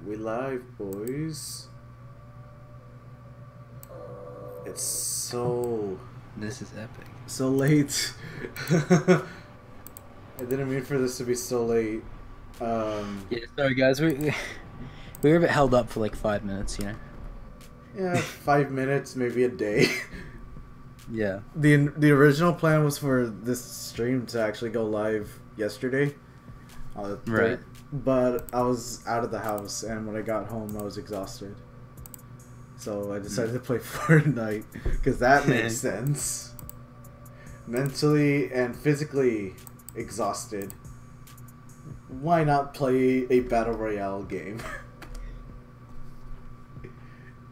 We live, boys. It's so This is epic. so late. I didn't mean for this to be so late. Yeah, sorry guys, we were a bit held up for like 5 minutes, you know. Yeah, 5 minutes, maybe a day. Yeah. The original plan was for this stream to actually go live yesterday. Right. But I was out of the house, and when I got home, I was exhausted. So I decided to play Fortnite, because that makes sense. Mentally and physically exhausted. Why not play a Battle Royale game?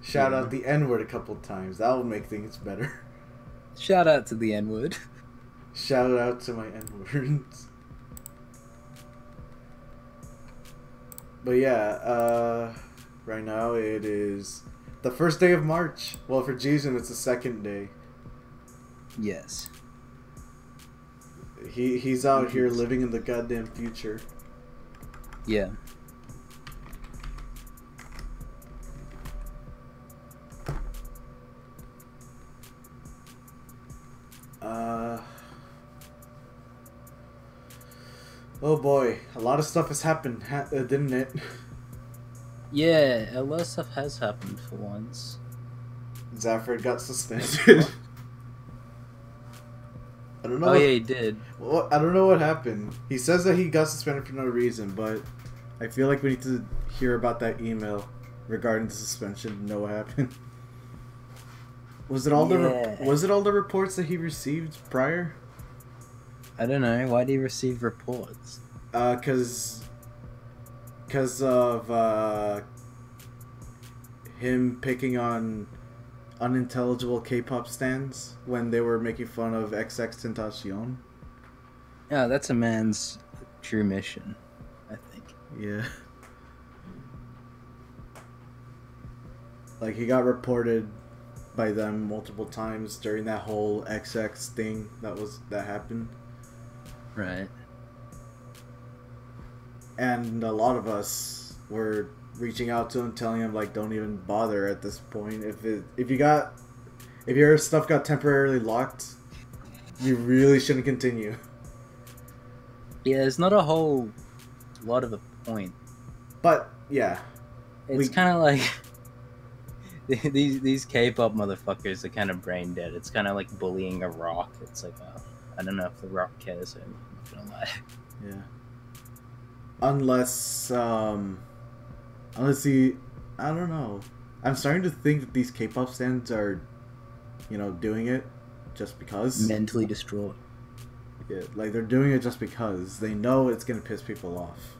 Shout out the N-word a couple times. That will make things better. Shout out to the N-word. Shout out to my N-words. But yeah, right now it is the first day of March. Well, for Jason, it's the second day. Yes. He's out here living in the goddamn future. Yeah. Oh boy, a lot of stuff has happened, didn't it? Yeah, a lot of stuff has happened for once. Zafford got suspended. I don't know. Oh yeah, he did. Well, I don't know what happened. He says that he got suspended for no reason, but I feel like we need to hear about that email regarding the suspension to know what happened. Was it all the reports that he received prior? I don't know. Why did he receive reports? Cause of him picking on unintelligible K-pop stans when they were making fun of XXXTentacion. Yeah, that's a man's true mission, I think. Yeah. Like, he got reported by them multiple times during that whole XX thing that happened. Right. And a lot of us were reaching out to him, telling him, like, don't even bother at this point. If your stuff got temporarily locked, you really shouldn't continue. Yeah, there's not a whole lot of a point. But yeah, it's kind of like these K-pop motherfuckers are kind of brain dead. It's kind of like bullying a rock. It's like, I don't know if the rock cares. I'm not gonna lie. Yeah. Unless he, I don't know. I'm starting to think that these K-pop stands are, doing it just because. Mentally distraught. Yeah, like they're doing it just because they know it's gonna piss people off.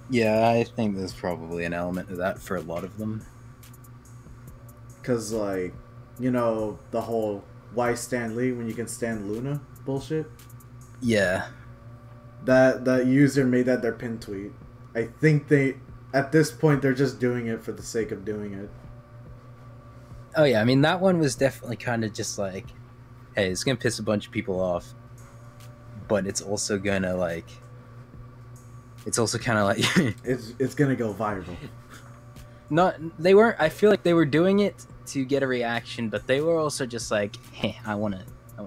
Yeah, I think there's probably an element of that for a lot of them. Cause like, the whole why Stan Lee when you can stand Luna bullshit. Yeah. That user made that their pin tweet. I think at this point they're just doing it for the sake of doing it. Oh yeah, I mean that one was definitely kind of just like, hey, it's gonna piss a bunch of people off, but it's also gonna like, it's also kind of like, it's gonna go viral. They weren't. I feel like they were doing it to get a reaction, but they were also just like, hey, I wanna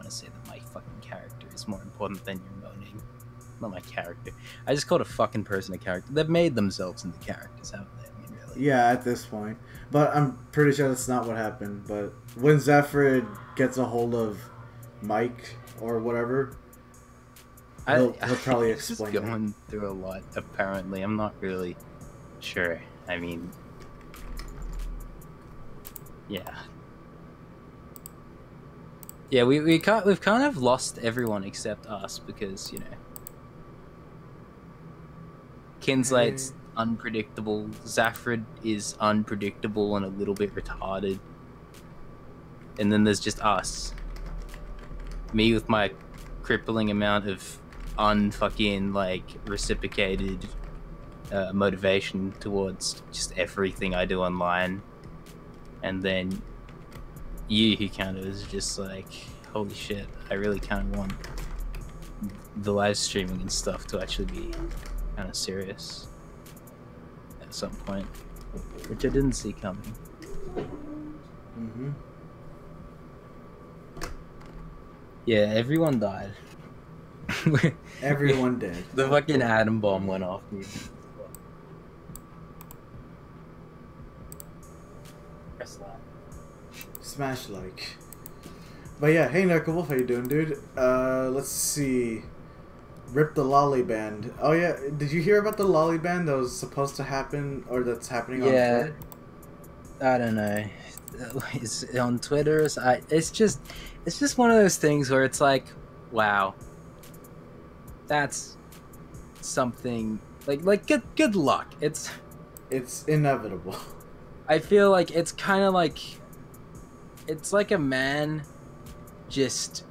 say that my fucking character is more important than your moaning. Not my character. I just called a fucking person a character. They've made themselves into characters, haven't they? I mean, really. Yeah, at this point. But I'm pretty sure that's not what happened. But when Zafford gets a hold of Mike or whatever, he'll probably explain. He's going through a lot, apparently. I'm not really sure. I mean, yeah. Yeah, we've kind of lost everyone except us because, Kinslate's unpredictable. Zafford is unpredictable and a little bit retarded. And then there's just us. Me with my crippling amount of unfucking, reciprocated motivation towards just everything I do online. And then you who kind of is just like, holy shit, I really kind of want the live streaming and stuff to actually be kind of serious. at some point, which I didn't see coming. Mm-hmm. Yeah, everyone died. Everyone did. The fucking atom bomb went off, dude. Press that. Smash like. But yeah, hey Knucklewolf, how you doing, dude? Let's see. Rip the Lolly Band. Oh yeah, did you hear about the Lolly Band that was supposed to happen, or that's happening on Twitter? I don't know. It's on Twitter. It's just one of those things where it's like, wow, that's something like good luck. It's inevitable. I feel like it's kind of like it's like a man just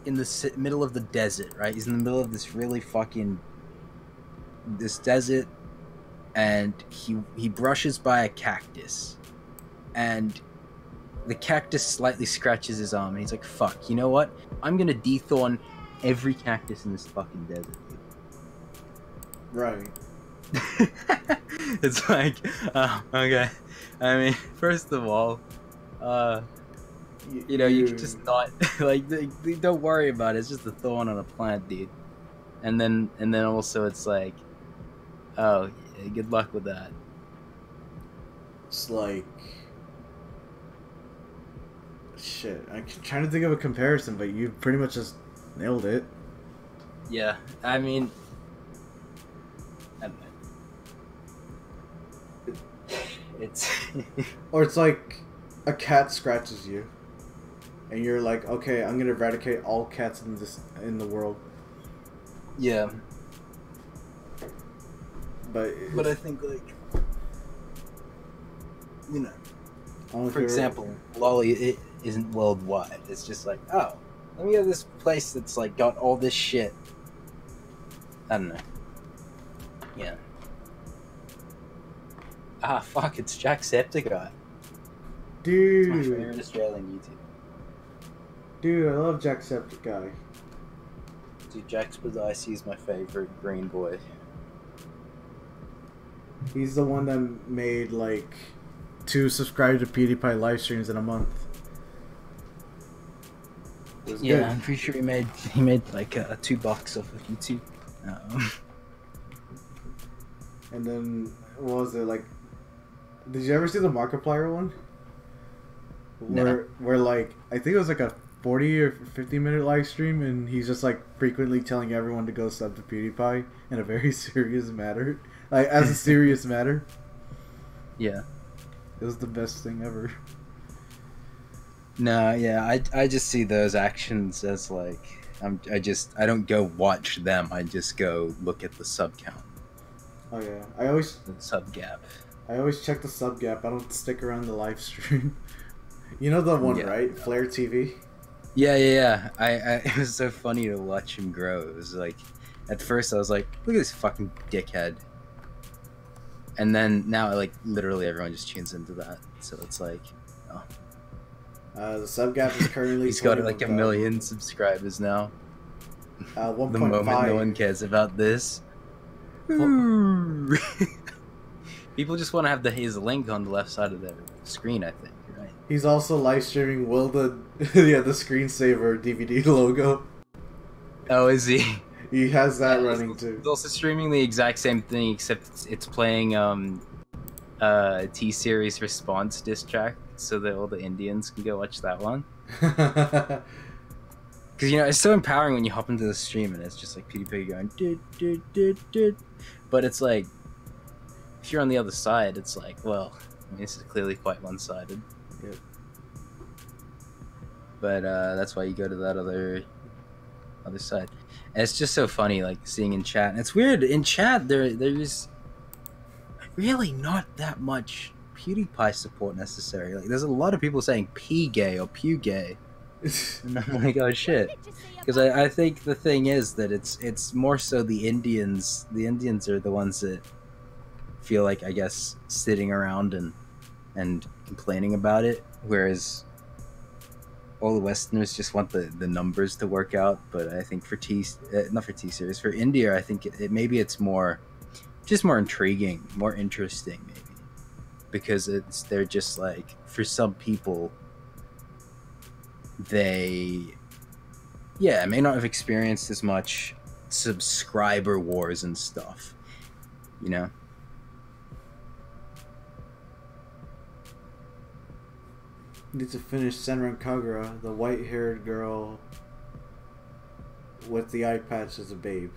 in the middle of the desert, right? He's in the middle of this really fucking this desert, and he brushes by a cactus, and the cactus slightly scratches his arm, and he's like, fuck, you know what? I'm gonna dethorn every cactus in this fucking desert, dude. Right. It's like, okay. I mean, first of all, you know, you can just not, like, don't worry about it. It's just a thorn on a plant, dude. And then also it's like, oh, yeah, good luck with that. It's like... Shit, I'm trying to think of a comparison, but you pretty much just nailed it. Yeah, I mean, I don't know. It's or it's like a cat scratches you, and you're like, okay, I'm gonna eradicate all cats in the world. Yeah. But I think, like, you know, for example, Lolly, it isn't worldwide. It's just like, oh, let me go to this place that's like got all this shit. I don't know. Yeah. Ah, fuck, it's Jacksepticeye. Dude. My favorite Australian YouTuber. Dude, I love Jacksepticeye. Dude, Jacksepticeye is my favorite green boy. He's the one that made, like, 2 subscribe to PewDiePie live streams in a month. Yeah, good. I'm pretty sure he made like $2 off of YouTube. And then what was it like? Did you ever see the Markiplier one? Where like I think it was like a 40 or 50-minute live stream, and he's just like frequently telling everyone to go sub to PewDiePie in a very serious matter, like as a serious matter. Yeah, it was the best thing ever. No, yeah, I just see those actions as like I don't go watch them. I just go look at the sub count. Oh yeah, the sub gap. I always check the sub gap. I don't stick around the live stream. You know the one, right? Flare TV. Yeah. It was so funny to watch him grow. It was like, at first I was like, look at this fucking dickhead. And then now, like, literally everyone just tunes into that. So it's like, oh. The sub gap is currently. He's got like 1 million subscribers now. 1.5. The moment no one cares about this. People just want to have his link on the left side of their screen, I think. Right? He's also live streaming the screensaver DVD logo. Oh, is he? He has that running too. He's also streaming the exact same thing, except it's playing T-Series response diss track, so that all the Indians can go watch that one. Because, you know, it's so empowering when you hop into the stream and it's just like PewDiePie going did. But it's like, if you're on the other side, it's like, well, I mean, this is clearly quite one-sided. Yep. But that's why you go to that other side. And it's just so funny, like, seeing in chat. And it's weird, in chat, there's really not that much PewDiePie support necessary. Like, there's a lot of people saying P-gay or Pew-gay. And I'm like, oh shit. Because I think the thing is that it's more so the Indians. The Indians are the ones that feel like, I guess, sitting around and complaining about it, whereas all the Westerners just want the numbers to work out. But I think for not for T-Series, for India, I think maybe it's more just more intriguing, more interesting, maybe, because they're just like, for some people, they may not have experienced as much subscriber wars and stuff, you know. Need to finish Senran Kagura, the white-haired girl with the eye patch as a babe.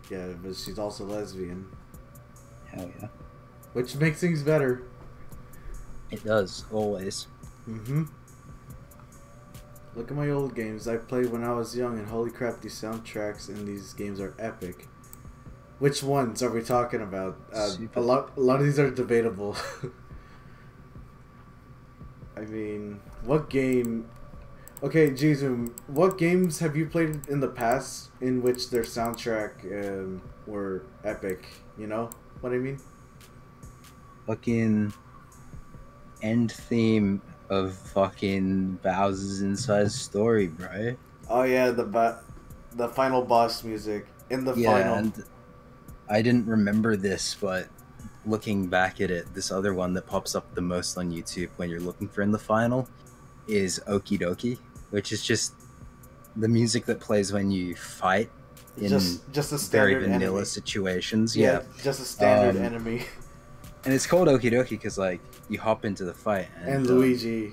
Yeah, but she's also lesbian. Hell yeah. Which makes things better. It does, always. Mm-hmm. Look at my old games I played when I was young, and holy crap, these soundtracks in these games are epic. Which ones are we talking about? A lot of these are debatable. I mean, what game... Okay, Jizum, what games have you played in the past in which their soundtrack were epic? You know what I mean? Fucking end theme of fucking Bowser's Inside Story, bro. Oh yeah, the final boss music in the final. And I didn't remember this, but looking back at it, this other one that pops up the most on YouTube when you're looking for in the final is Okie Dokie, which is just the music that plays when you fight in just a very standard vanilla enemy. situations. Yeah, just a standard enemy. And it's called Okie Dokie because, like, you hop into the fight and Luigi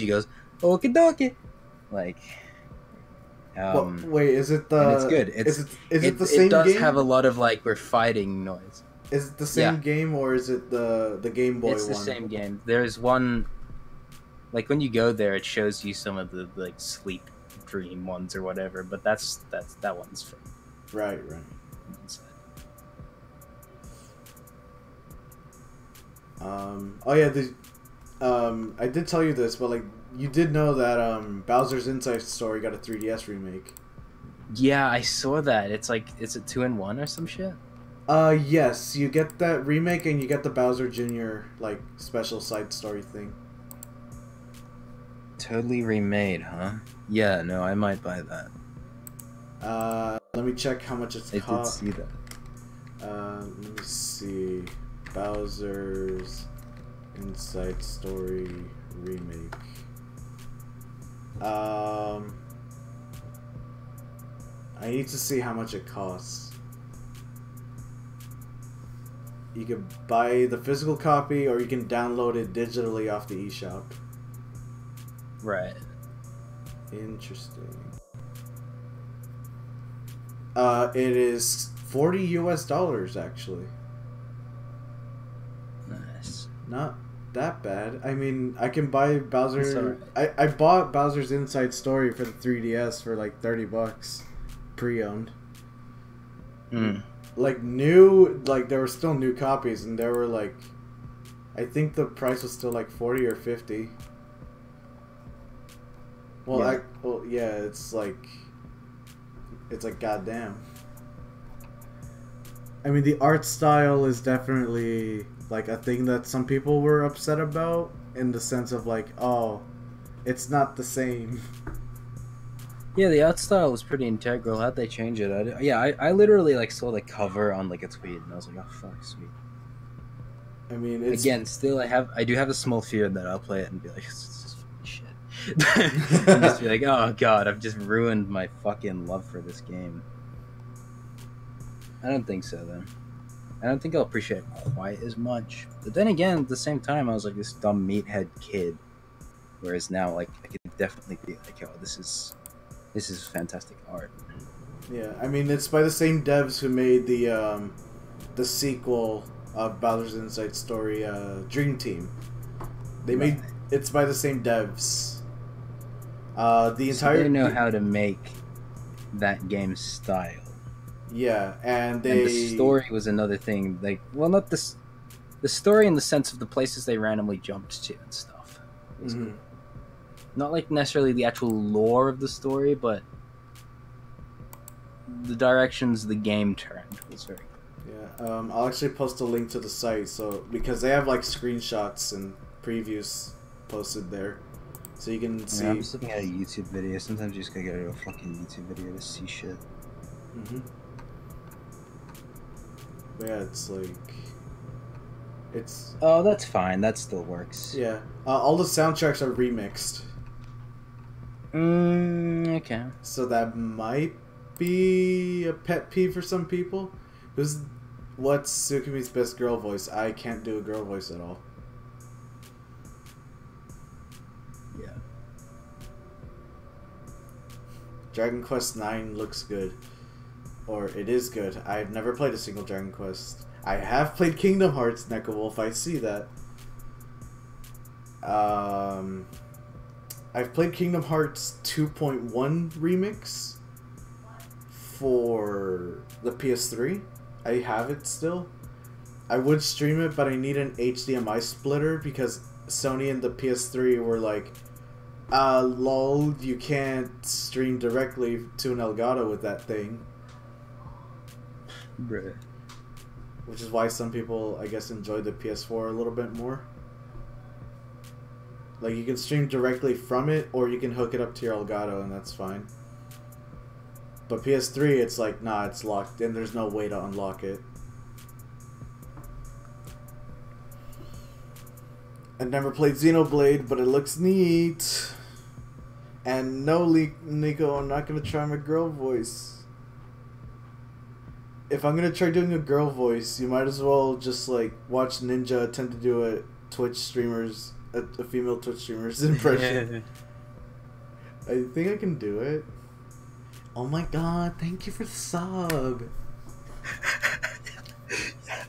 goes Okie Dokie, like. Wait, is it the? And it's good. Is it the same game? It does have a lot of like we're fighting noise. Is it the same game or is it the Game Boy one? It's the same game. There's one, like when you go there, it shows you some of the like sleep dream ones or whatever. But that one's from right. Inside. Oh yeah, I did tell you this, but like you did know that Bowser's Inside Story got a 3DS remake. Yeah, I saw that. It's like, is it 2-in-1 or some shit? Yes, you get that remake and you get the Bowser Jr. like special side story thing. Totally remade, huh? Yeah, no, I might buy that. Let me check how much it's cost. I did see that. Let me see. Bowser's Inside Story remake. I need to see how much it costs. You can buy the physical copy or you can download it digitally off the eShop. Right. Interesting. It is $40 actually. Nice. Not that bad. I mean, I can buy Bowser. Right. I bought Bowser's Inside Story for the 3DS for like $30 pre-owned. Like new, like there were still new copies, and there were like, I think the price was still like 40 or 50. Well, yeah. It's like goddamn. I mean, the art style is definitely like a thing that some people were upset about, in the sense of like, oh, it's not the same. Yeah, the art style was pretty integral. How'd they change it? I literally like saw the cover on like a tweet, and I was like, oh fuck, sweet. I mean, it's... again, still I do have a small fear that I'll play it and be like, this is fucking shit. And just be like, oh god, I've just ruined my fucking love for this game. I don't think so, though. I don't think I'll appreciate it quite as much. But then again, at the same time, I was like this dumb meathead kid. Whereas now, like, I could definitely be like, oh, this is fantastic art. Yeah, I mean, it's by the same devs who made the sequel of Bowser's Inside Story, Dream Team. It's by the same devs. They know how to make that game style. Yeah, and the story was another thing. Like, well, not this. The story in the sense of the places they randomly jumped to and stuff. Mm-hmm. Not like necessarily the actual lore of the story, but the directions the game turned was very good. Yeah, I'll actually post a link to the site, because they have like screenshots and previews posted there, so you can see. Yeah, I'm just looking at a YouTube video. Sometimes you just gotta go to a fucking YouTube video to see shit. Mm-hmm. But yeah, it's like Oh, that's fine. That still works. yeah. All the soundtracks are remixed. Okay. So that might be a pet peeve for some people. What's Tsukumi's best girl voice? I can't do a girl voice at all. Yeah. Dragon Quest IX looks good. Or it is good. I've never played a single Dragon Quest. I have played Kingdom Hearts, Neko Wolf. I see that. I've played Kingdom Hearts 2.1 remix for the PS3. I have it still. I would stream it, but I need an HDMI splitter because Sony and the PS3 were like, lol, you can't stream directly to an Elgato with that thing. Bruh. Which is why some people, I guess, enjoy the PS4 a little bit more. Like, you can stream directly from it, or you can hook it up to your Elgato, and that's fine. But PS3, it's like, nah, it's locked, and there's no way to unlock it. I've never played Xenoblade, but it looks neat. And no, Nico, I'm not going to try my girl voice. If I'm going to try doing a girl voice, you might as well just, like, watch Ninja attempt to do a female Twitch streamer's impression. I think I can do it. Oh my god, thank you for the sub.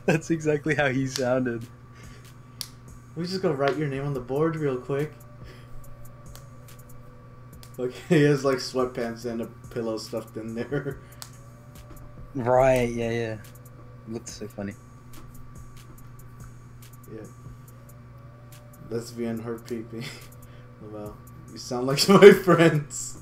That's exactly how he sounded. We just go write your name on the board real quick. Like, he has like sweatpants and a pillow stuffed in there. Right, yeah. Looks so funny. Yeah. Lesbian heart peepee. Well, you sound like my friends.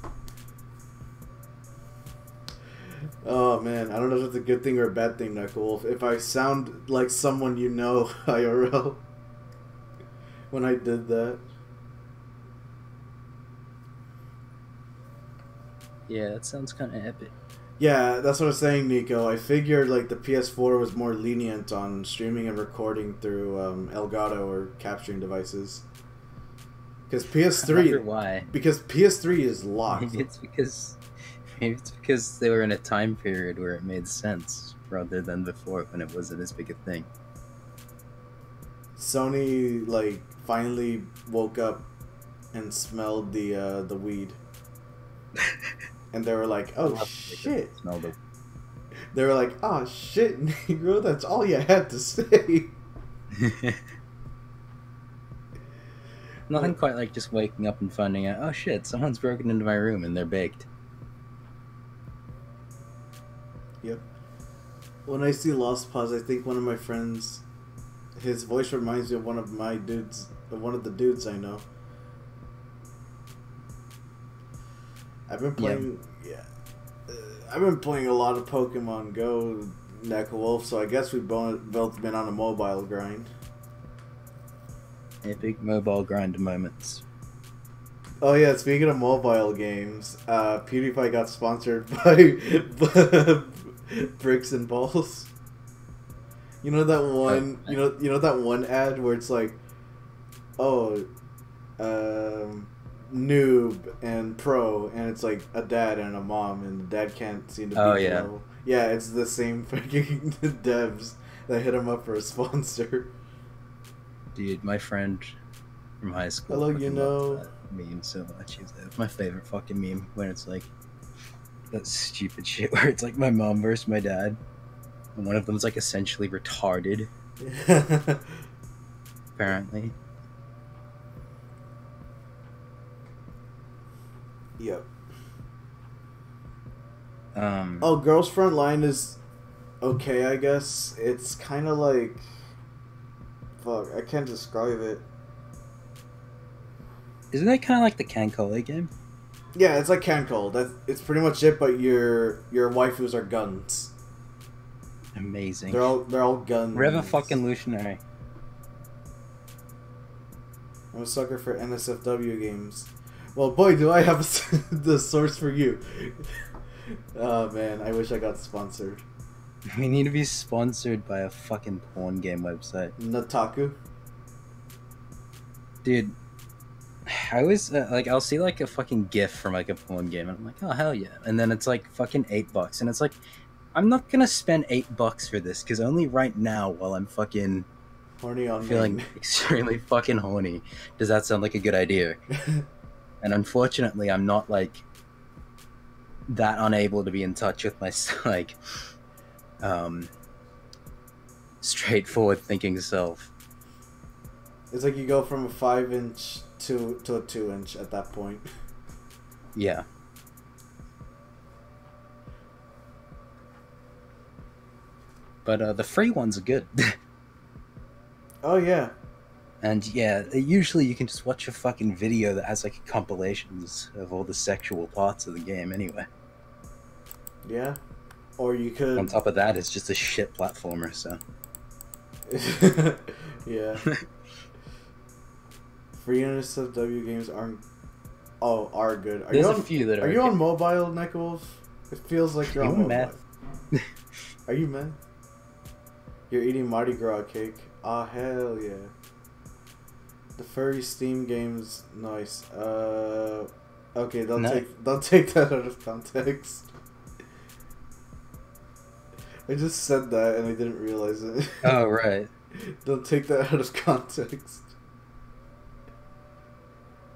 Oh man, I don't know if it's a good thing or a bad thing, Knuckle. If I sound like someone you know, IRL, when I did that. Yeah, that sounds kind of epic. Yeah, that's what I was saying, Nico. I figured like the PS4 was more lenient on streaming and recording through Elgato or capturing devices. Because PS3, I wonder why. Because PS3 is locked. Maybe it's because they were in a time period where it made sense rather than before when it wasn't as big a thing. Sony like finally woke up and smelled the weed. And they were like, oh shit. They were like, oh shit, Negro, that's all you had to say. Nothing quite like just waking up and finding out, oh shit, someone's broken into my room and they're baked. Yep. When I see Lost Pause, I think one of my friends, his voice reminds me of one of the dudes I know. I've been playing, I've been playing a lot of Pokemon Go, Neko Wolf, so I guess we've both been on a mobile grind. Epic mobile grind moments. Oh yeah, speaking of mobile games, PewDiePie got sponsored by Bricks and Balls. You know that one, you know that one ad where it's like, oh, noob and pro, and it's like a dad and a mom, and the dad can't seem to beat the level. Yeah, it's the same freaking devs that hit him up for a sponsor. Dude, my friend from high school. Hello, you know. That meme so much. It's my favorite fucking meme when it's like that stupid shit where it's like my mom versus my dad, and one of them's like essentially retarded. Apparently. Yep. Oh, Girls Front Line is okay, I guess. It's kind of like, fuck, I can't describe it. Isn't that kind of like the Cancole game? Yeah, it's like Cancole. It's pretty much it, but your waifus are guns. Amazing. They're all guns. Rev a fucking Lutionary. I'm a sucker for NSFW games. Well, boy, do I have the source for you. Oh man, I wish I got sponsored. We need to be sponsored by a fucking porn game website. Nataku. Dude, I always, I'll see, like, a fucking GIF from, like, a porn game, and I'm like, oh, hell yeah. And then it's, like, fucking $8. And it's like, I'm not gonna spend $8 for this, because only right now, while I'm fucking Horny on feeling extremely fucking horny, does that sound like a good idea? And unfortunately, I'm not, like, that unable to be in touch with my, like, straightforward thinking self. It's like you go from a 5-inch to a 2-inch at that point. Yeah. But the free ones are good. Oh yeah. And yeah, usually you can just watch a fucking video that has like compilations of all the sexual parts of the game anyway. Yeah. Or you could... On top of that, it's just a shit platformer, so... Yeah. Free NSFW games aren't... Oh, are good. There's a few that are you on mobile, Neckwolf? It feels like you're on mobile. Are you mad? You're eating Mardi Gras cake. Ah, hell yeah. The furry Steam games, nice. Okay, don't take that out of context. I just said that and I didn't realize it. Oh, right. Don't take that out of context.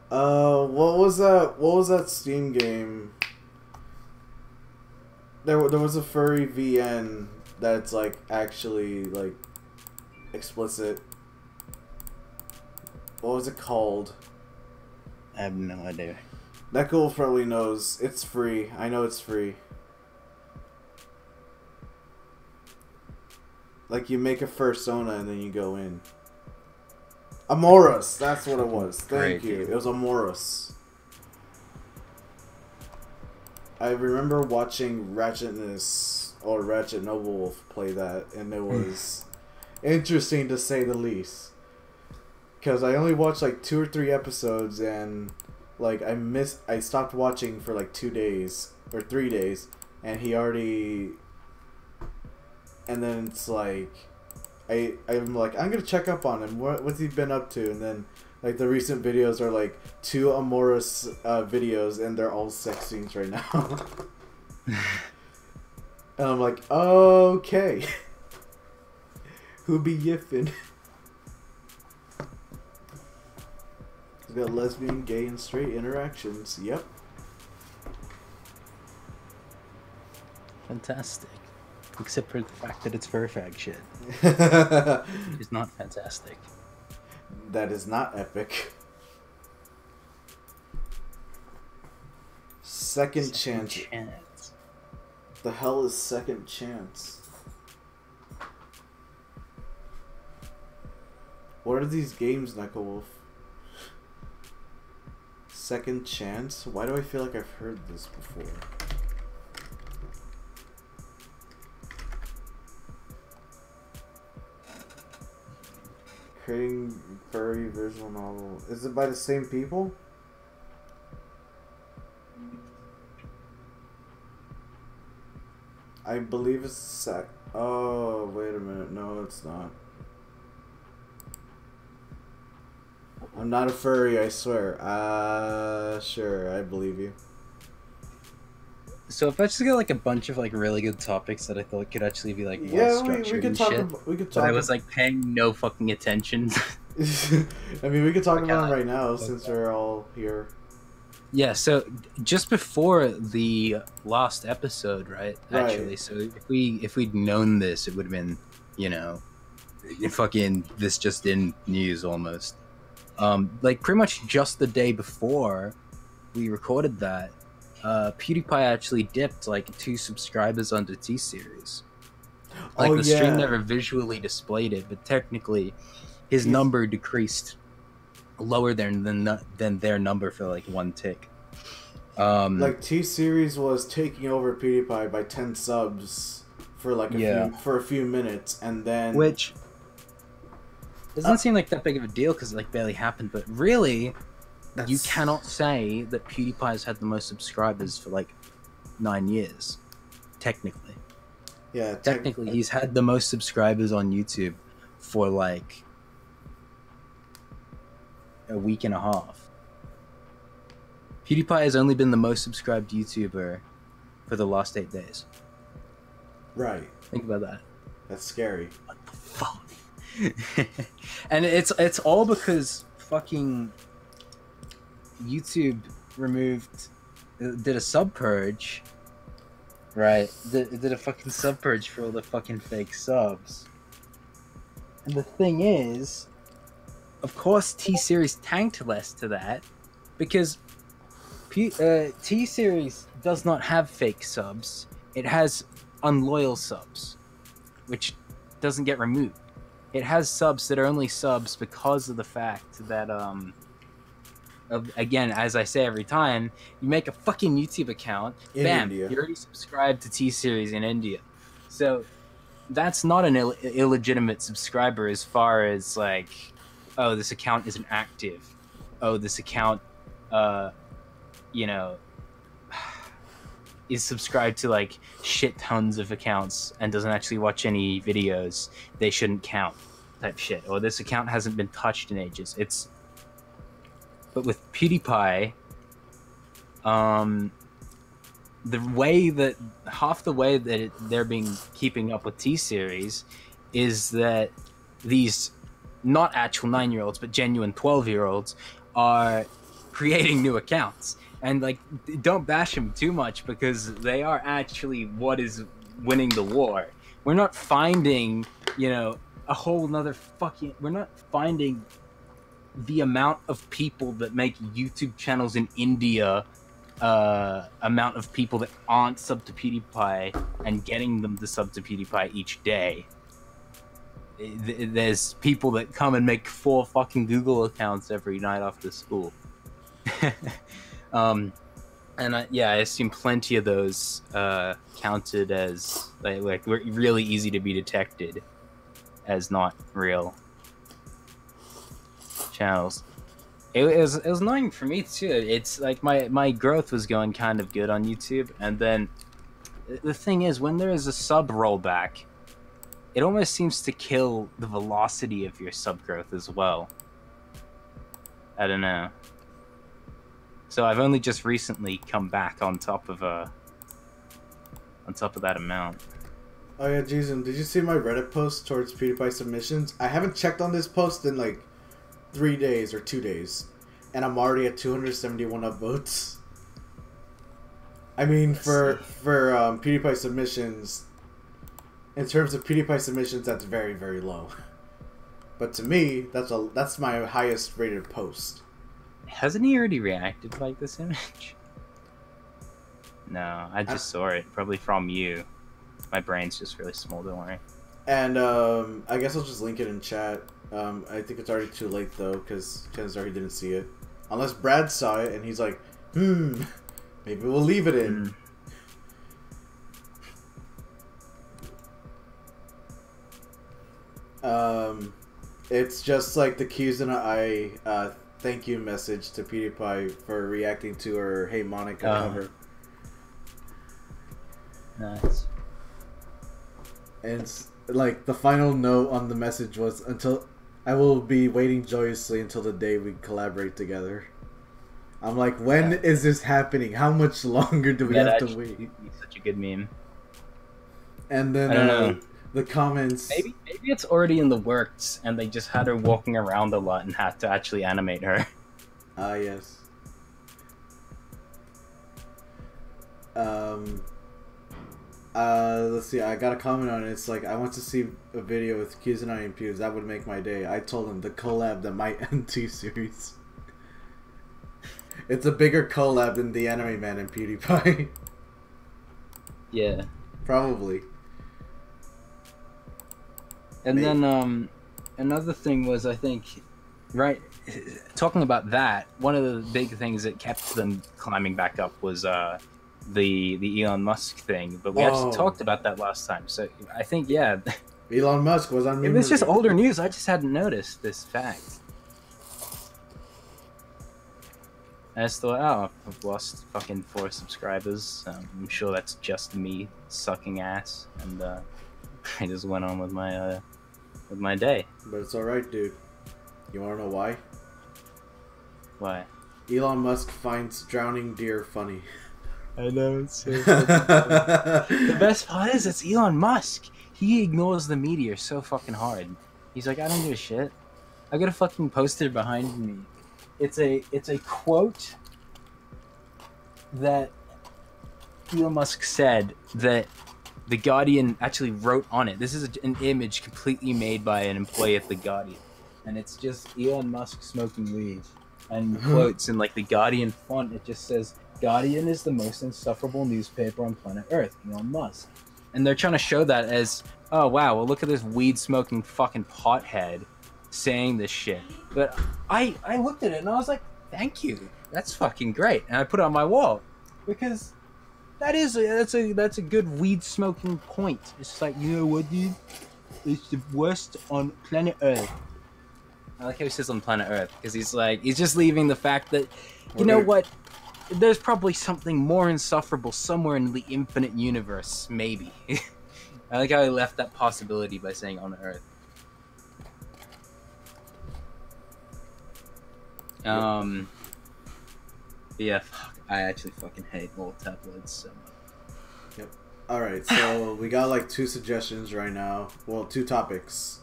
What was that Steam game? There was a furry VN that's like actually like explicit. What was it called? I have no idea. That girl probably knows. It's free. I know it's free. Like you make a fursona and then you go in. Amorous, that's what it was. Thank you. It was Amorous. I remember watching Ratchetness or Ratchet Noble Wolf play that, and it was interesting to say the least. Because I only watched like 2 or 3 episodes, and like I stopped watching for like 2 days or 3 days, and he already. And then it's like, I'm like, I'm gonna check up on him. What's he been up to? And then like the recent videos are like 2 amorous videos, and they're all sex scenes right now. And I'm like, okay. Who be yiffin'? He's got lesbian, gay, and straight interactions. Yep. Fantastic. Except for the fact that it's furfag shit. It's not fantastic. That is not epic. Second chance. The hell is second chance? What are these games, Neckwolf? Second chance? Why do I feel like I've heard this before? Creating furry visual novel. Is it by the same people? I believe it's Oh, wait a minute. No, it's not. I'm not a furry, I swear. Sure, I believe you. So if I just got like a bunch of like really good topics that I thought could actually be like well structured we could and talk shit, about, we could but talk I was like paying no fucking attention. I mean, we could talk about it right now since we're all here. Yeah, so just before the last episode, right? Actually, so if we'd known this, it would have been, you know, fucking this just in news almost. Like pretty much just the day before we recorded that, PewDiePie actually dipped like 2 subscribers under T-Series. Like the stream never visually displayed it, but technically his number decreased lower than their number for like 1 tick. Like T-Series was taking over PewDiePie by 10 subs for like a few minutes, and then which doesn't seem like that big of a deal because it like barely happened, but really you cannot say that PewDiePie has had the most subscribers for like 9 years, technically. Yeah, technically, he's had the most subscribers on YouTube for like a week and a half. PewDiePie has only been the most subscribed YouTuber for the last 8 days. Right. Think about that. That's scary. What the fuck? And it's all because fucking YouTube did a sub purge. Right. Did a fucking sub purge for all the fucking fake subs. And the thing is, of course, T-Series tanked less to that because T-Series does not have fake subs. It has unloyal subs, which doesn't get removed. It has subs that are only subs because of the fact that, again, as I say every time, you make a fucking YouTube account, bam, you're already subscribed to T-Series in India. So that's not an illegitimate subscriber as far as like, oh, this account isn't active. Oh, this account, is subscribed to like shit tons of accounts and doesn't actually watch any videos. They shouldn't count type shit. Or this account hasn't been touched in ages. But with PewDiePie, half the way that they're keeping up with T-Series is that these not actual 9-year-olds but genuine 12-year-olds are creating new accounts. And like, don't bash them too much because they are actually what is winning the war. We're not finding, a whole nother fucking... We're not finding the amount of people that make YouTube channels in India, amount of people that aren't sub to PewDiePie and getting them to sub to PewDiePie each day. There's people that come and make 4 fucking Google accounts every night after school. And I assume plenty of those counted as like really easy to be detected as not real channels. It was annoying for me too. It's like my growth was going kind of good on YouTube, and then the thing is, when there is a sub rollback, it almost seems to kill the velocity of your sub growth as well. I don't know. So I've only just recently come back on top of that amount. Oh yeah, Jason, did you see my Reddit post towards PewDiePie submissions? I haven't checked on this post in like 3 days or 2 days, and I'm already at 271 upvotes. I mean, for PewDiePie submissions, in terms of PewDiePie submissions, that's very, very low. But to me, that's my highest rated post. Hasn't he already reacted like this image? No, I just saw it. Probably from you. My brain's just really small, don't worry. And I guess I'll just link it in chat. I think it's already too late though, because chances are he didn't see it. Unless Brad saw it and he's like, maybe we'll leave it in. It's just like the Q's and I thank you message to PewDiePie for reacting to her Hey Monica cover. Nice. And like the final note on the message was, until I will be waiting joyously until the day we collaborate together. I'm like, when is this happening? How much longer do we have to wait? It's such a good meme. And then I don't know. The comments. Maybe it's already in the works, and they just had her walking around a lot and had to actually animate her. Ah, yes. Let's see. I got a comment on it. It's like, I want to see a video with Q's and I and Pews. That would make my day. I told him the collab that might end T-Series. It's a bigger collab than the Anime Man and PewDiePie. Yeah. Probably. And then another thing was, I think, right, talking about that, one of the big things that kept them climbing back up was the Elon Musk thing. But we actually talked about that last time. So I think, yeah. Elon Musk was on. It was just older news. I just hadn't noticed this fact. I just thought, oh, I've lost fucking 4 subscribers. I'm sure that's just me sucking ass, and I just went on with my day. But it's alright, dude. You wanna know why? Why? Elon Musk finds drowning deer funny. I know, it's so The best part is it's Elon Musk. He ignores the media so fucking hard. He's like, I don't give a shit. I got a fucking poster behind me. It's a quote that Elon Musk said that The Guardian actually wrote on it. This is an image completely made by an employee at The Guardian. And it's just Elon Musk smoking weed. And quotes in like the Guardian font, it just says, Guardian is the most insufferable newspaper on planet Earth, Elon Musk. And they're trying to show that as, oh wow, well look at this weed smoking fucking pothead saying this shit. But I looked at it and I was like, thank you. That's fucking great. And I put it on my wall. Because that's a good weed smoking point. It's just like, you know what, dude? It's the worst on planet Earth. I like how he says on planet Earth, because he's just leaving the fact that, you know what, there's probably something more insufferable somewhere in the infinite universe, maybe. I like how he left that possibility by saying on Earth. Yeah, fuck, I actually fucking hate all tabloids so much. Yep. Alright, so we got like 2 suggestions right now. Well, 2 topics.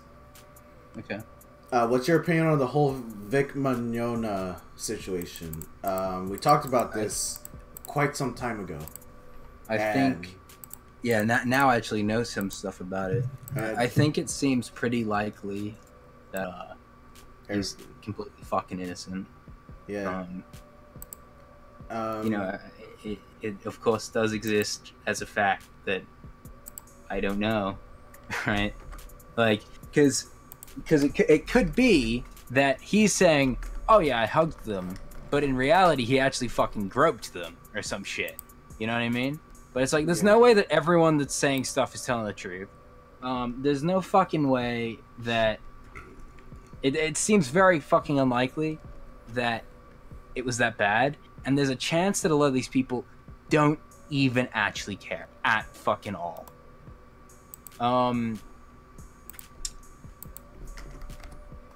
Okay. What's your opinion on the whole Vic Mignogna situation? We talked about this quite some time ago. I think, yeah, now I actually know some stuff about it. I think it seems pretty likely that he's completely fucking innocent. Yeah. You know, it of course does exist as a fact that I don't know, right? Like, because it could be that he's saying, oh yeah, I hugged them, but in reality he actually fucking groped them or some shit. You know what I mean? But it's like, there's no way that everyone that's saying stuff is telling the truth. There's no fucking way that it seems very fucking unlikely that it was that bad, and there's a chance that a lot of these people don't even actually care at fucking all.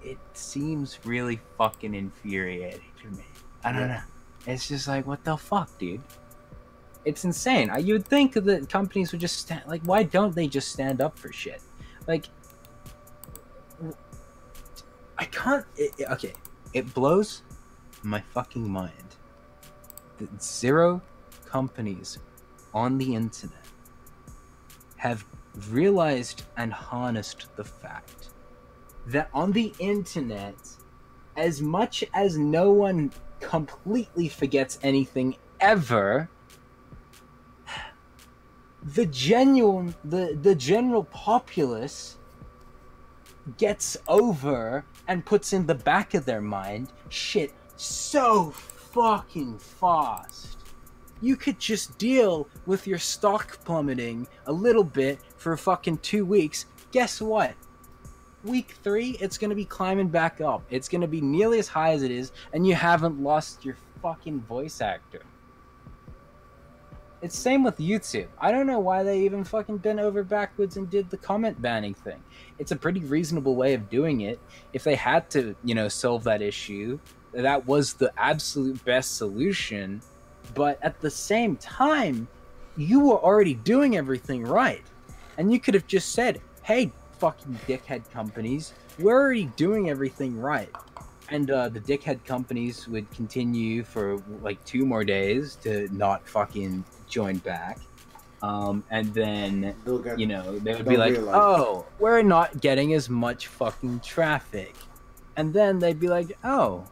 It seems really fucking infuriating to me. I don't know. It's just like, what the fuck, dude? It's insane. You would think that companies would just stand... Like, why don't they just stand up for shit? Like, I can't... Okay, it blows my fucking mind that 0 companies on the internet have realized and harnessed the fact that on the internet, as much as no one completely forgets anything ever, the general populace gets over and puts in the back of their mind shit so fucking fast. You could just deal with your stock plummeting a little bit for fucking 2 weeks. Guess what? Week 3, it's going to be climbing back up. It's going to be nearly as high as it is, and you haven't lost your fucking voice actor. It's same with YouTube. I don't know why they even fucking bent over backwards and did the comment banning thing. It's a pretty reasonable way of doing it. If they had to, you know, solve that issue, that was the absolute best solution. But at the same time, you were already doing everything right. And you could have just said, hey, fucking dickhead companies, we're already doing everything right. And the dickhead companies would continue for like 2 more days to not fucking join back. And then, you know, they would be like, oh, we're not getting as much fucking traffic. And then they'd be like, oh,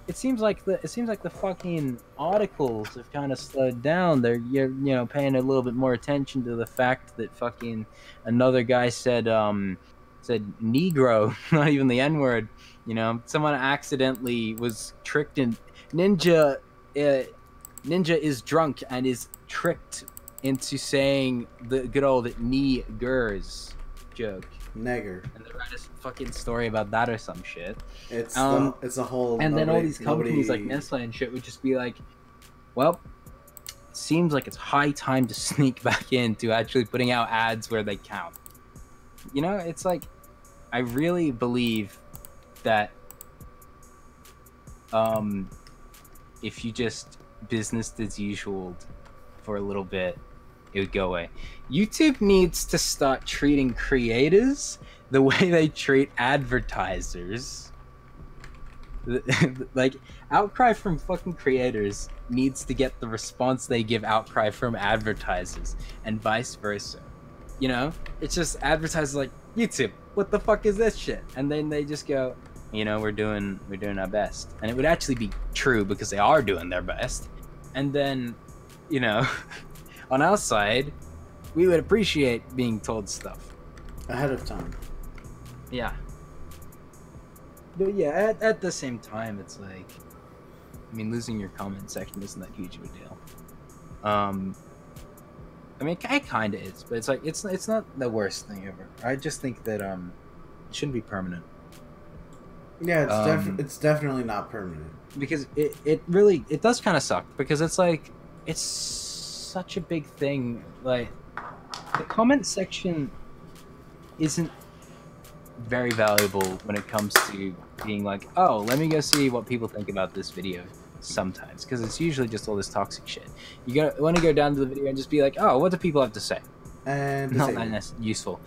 it seems like the fucking articles have kind of slowed down. They're, you know, paying a little bit more attention to the fact that fucking another guy said Negro, not even the N-word. You know, someone accidentally was tricked in Ninja is drunk and is tricked into saying the good old niggers joke. Negger. And they write a fucking story about that or some shit. It's a whole. And then all these companies like Nestle and shit would just be like, well, it seems like it's high time to sneak back into actually putting out ads where they count. You know, it's like, I really believe that if you just business as usual for a little bit, it would go away. YouTube needs to start treating creators the way they treat advertisers. Like, outcry from fucking creators needs to get the response they give outcry from advertisers, and vice versa. You know, it's just advertisers like, YouTube, what the fuck is this shit? And then they just go, you know, we're doing our best. And it would actually be true because they are doing their best. And then, you know, on our side, we would appreciate being told stuff ahead of time. Yeah. But yeah, at the same time, it's like, I mean, losing your comment section isn't that huge of a deal. I mean, it kind of is, but it's like, it's not the worst thing ever. I just think that it shouldn't be permanent. Yeah, it's definitely not permanent. Because it really does kind of suck, because it's like, it's such a big thing. Like, the comment section isn't very valuable when it comes to being like, oh, let me go see what people think about this video sometimes, because it's usually just all this toxic shit. You want to go down to the video and just be like, oh, what do people have to say? And not that useful.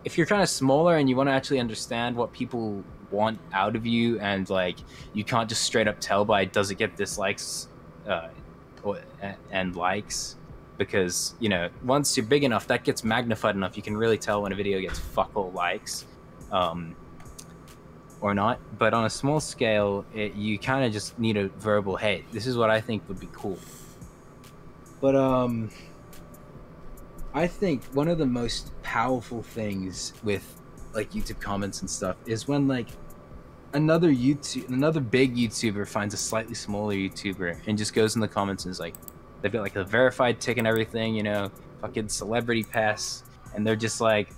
If you're kind of smaller and you want to actually understand what people want out of you, and like, you can't just straight up tell by does it get dislikes and likes, because, you know, once you're big enough, that gets magnified enough, you can really tell when a video gets fuck all likes or not. But on a small scale, you kind of just need a verbal, hey, this is what I think would be cool. But I think one of the most powerful things with like YouTube comments and stuff is when like another big YouTuber finds a slightly smaller YouTuber and just goes in the comments and is like, they've got like a verified tick and everything, you know, fucking celebrity pass, and they're just like,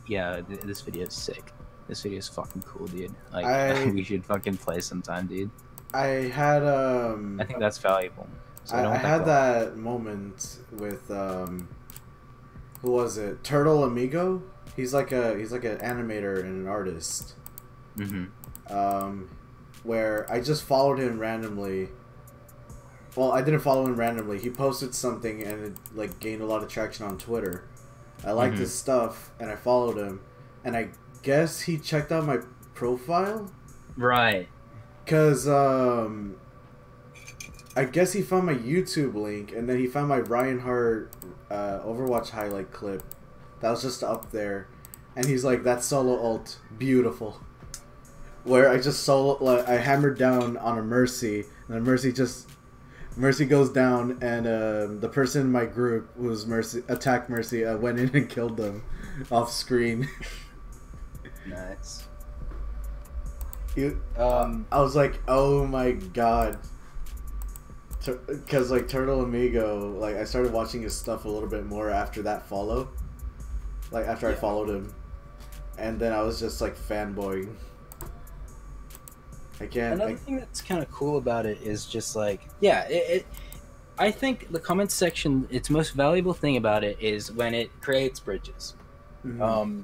yeah, this video is sick. This video is fucking cool, dude. Like, we should fucking play sometime, dude. I had I think that's valuable. So I had that moment with who was it? Turtle Amigo. He's like an animator and an artist. Mm-hmm. Where I just followed him randomly. Well, I didn't follow him randomly. He posted something and it like gained a lot of traction on Twitter. I liked his stuff and I followed him, and I guess he checked out my profile. Right. Cause I guess he found my YouTube link, and then he found my Reinhardt Overwatch highlight clip that was just up there, and he's like, that solo ult, beautiful. Where I just I hammered down on a Mercy, and then Mercy goes down, and the person in my group who was attacked Mercy went in and killed them off screen. Nice. I was like, oh my god. Because like Turtle Amigo, like I started watching his stuff a little bit more after that follow. Like after I followed him. And then I was just like fanboying. Another thing that's kind of cool about it is just like, I think the comment section, its most valuable thing about it is when it creates bridges. Mm-hmm.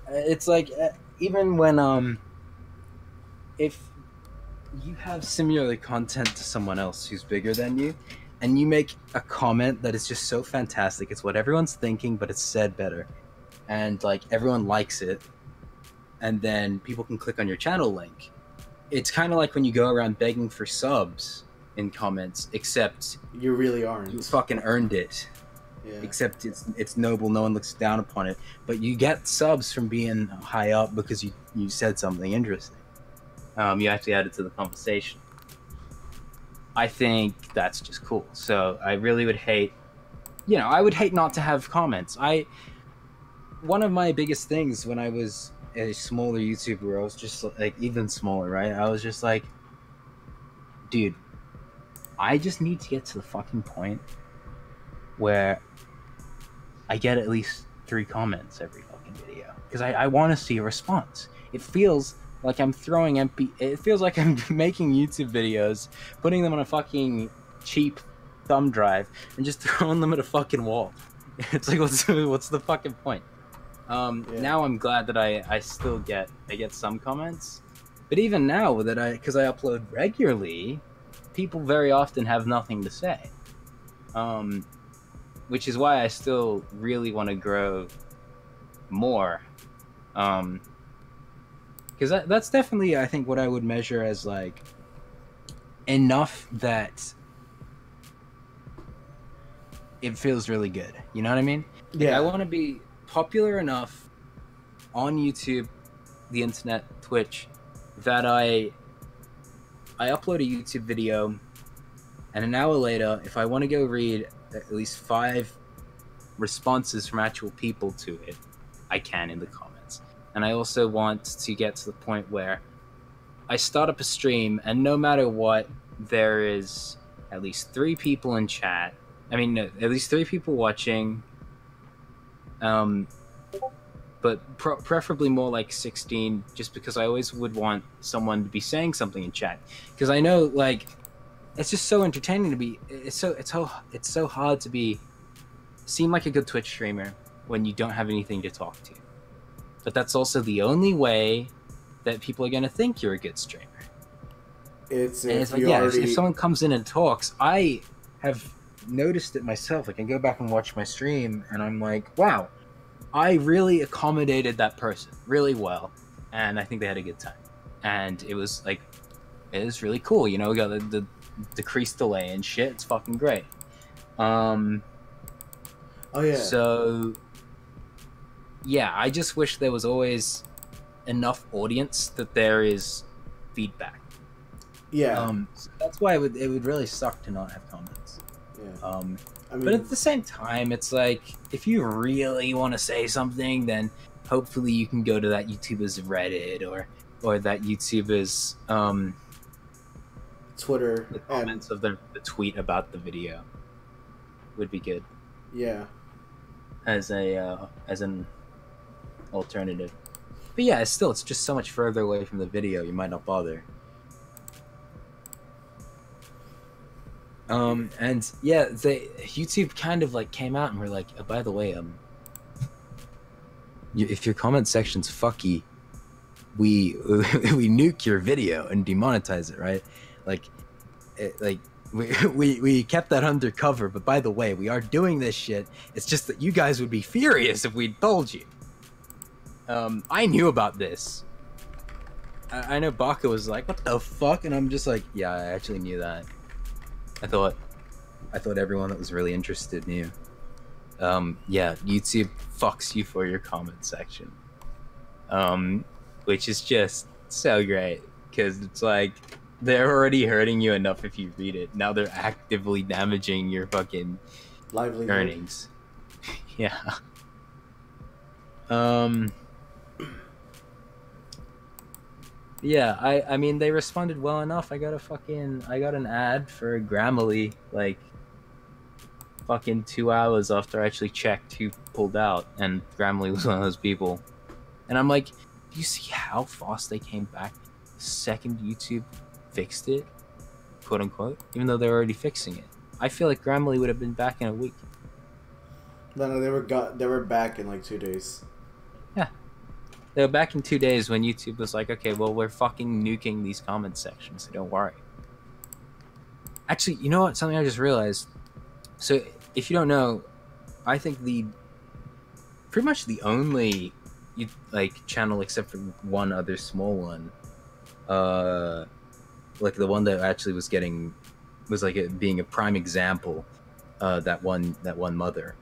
It's like, even when, if you have similar content to someone else who's bigger than you, and you make a comment that is just so fantastic, it's what everyone's thinking, but it's said better, and like everyone likes it, and then people can click on your channel link. It's kind of like when you go around begging for subs in comments, except you really aren't. You fucking earned it. Yeah. Except it's noble, no one looks down upon it, but you get subs from being high up because you said something interesting. You actually added to the conversation. I think that's just cool. So I really would hate, I would hate not to have comments. One of my biggest things when I was a smaller YouTuber, I was just like, even smaller, right? I was just like, dude, I just need to get to the fucking point where I get at least 3 comments every fucking video because I want to see a response. It feels like I'm throwing it feels like I'm making YouTube videos, putting them on a fucking cheap thumb drive and just throwing them at a fucking wall. It's like, what's the fucking point? Now I'm glad that I still get some comments, but even now because I upload regularly, people very often have nothing to say. Which is why I still really want to grow more. Because that's definitely, I think, what I would measure as like enough that it feels really good. You know what I mean? Yeah. Like, I want to be popular enough on YouTube, the internet, Twitch, that I upload a YouTube video, and an hour later, if I want to go read at least 5 responses from actual people to it, I can in the comments. And I also want to get to the point where I start up a stream, and no matter what, there is at least 3 people in chat. I mean, no, at least 3 people watching. But preferably more like 16, just because I always would want someone to be saying something in chat. Because I know, like, it's just so entertaining to be. It's so hard to seem like a good Twitch streamer when you don't have anything to talk to. But that's also the only way that people are gonna think you're a good streamer. It's like, if someone comes in and talks, I have noticed it myself. Like, I go back and watch my stream, and I'm like, wow, I really accommodated that person really well, and I think they had a good time. And it was really cool. You know, we got the decreased delay and shit. It's fucking great. Oh yeah. So yeah, I just wish there was always enough audience that there is feedback. Yeah. So that's why it would really suck to not have comments. Yeah. I mean, but at the same time, it's like, if you really want to say something, then hopefully you can go to that YouTuber's Reddit or that YouTuber's Twitter. The comments of the tweet about the video would be good. Yeah. As an alternative. But yeah, it's just so much further away from the video, you might not bother. And yeah, YouTube kind of like came out and were like, oh, by the way, if your comment section's fucky, we nuke your video and demonetize it, right? We kept that undercover, but by the way, we are doing this shit. It's just that you guys would be furious if we'd told you. I knew about this. I know Baka was like, what the fuck? And I'm just like, yeah, I actually knew that. I thought everyone that was really interested knew. Yeah, YouTube fucks you for your comment section. Which is just so great, because it's like, they're already hurting you enough if you read it. Now they're actively damaging your fucking livelihood earnings. Yeah. Yeah, I mean, they responded well enough. I got an ad for Grammarly, like, fucking 2 hours after I actually checked who pulled out, and Grammarly was one of those people. And I'm like, do you see how fast they came back the second YouTube fixed it, quote unquote, even though they're already fixing it? I feel like Grammarly would have been back in a week. No, they were back in like 2 days. Yeah. They were back in 2 days when YouTube was like, okay, well, we're fucking nuking these comment sections, so don't worry. Actually, you know what? Something I just realized. So, if you don't know, I think pretty much the only channel, except for one other small one, like the one that actually was being a prime example, that one mother,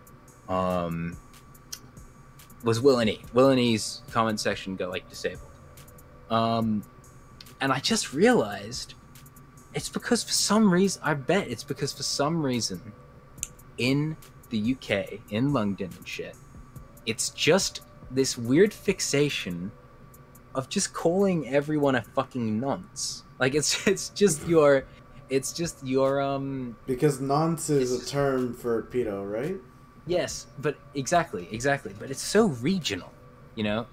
was Will and E. Will and E's comment section got disabled. And I just realized it's because for some reason, in the UK, in London and shit, it's just this weird fixation of just calling everyone a fucking nonce. Like, it's just your because nonce is a term for pedo, right? Yes, but exactly. But it's so regional, you know.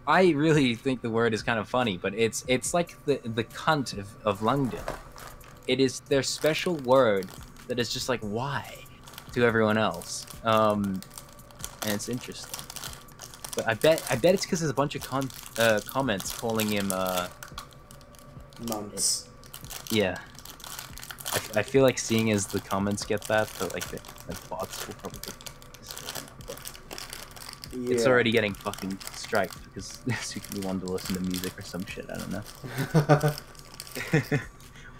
I really think the word is kind of funny, but it's like the cunt of London. It is their special word that is just like why to everyone else. And it's interesting. But I bet it's because there's a bunch of comments calling him Nonce. Yeah. I feel like seeing as the comments get that, but like the bots will probably Yeah. It's already getting fucking striked because Sukimi wanted to listen to music or some shit, I don't know.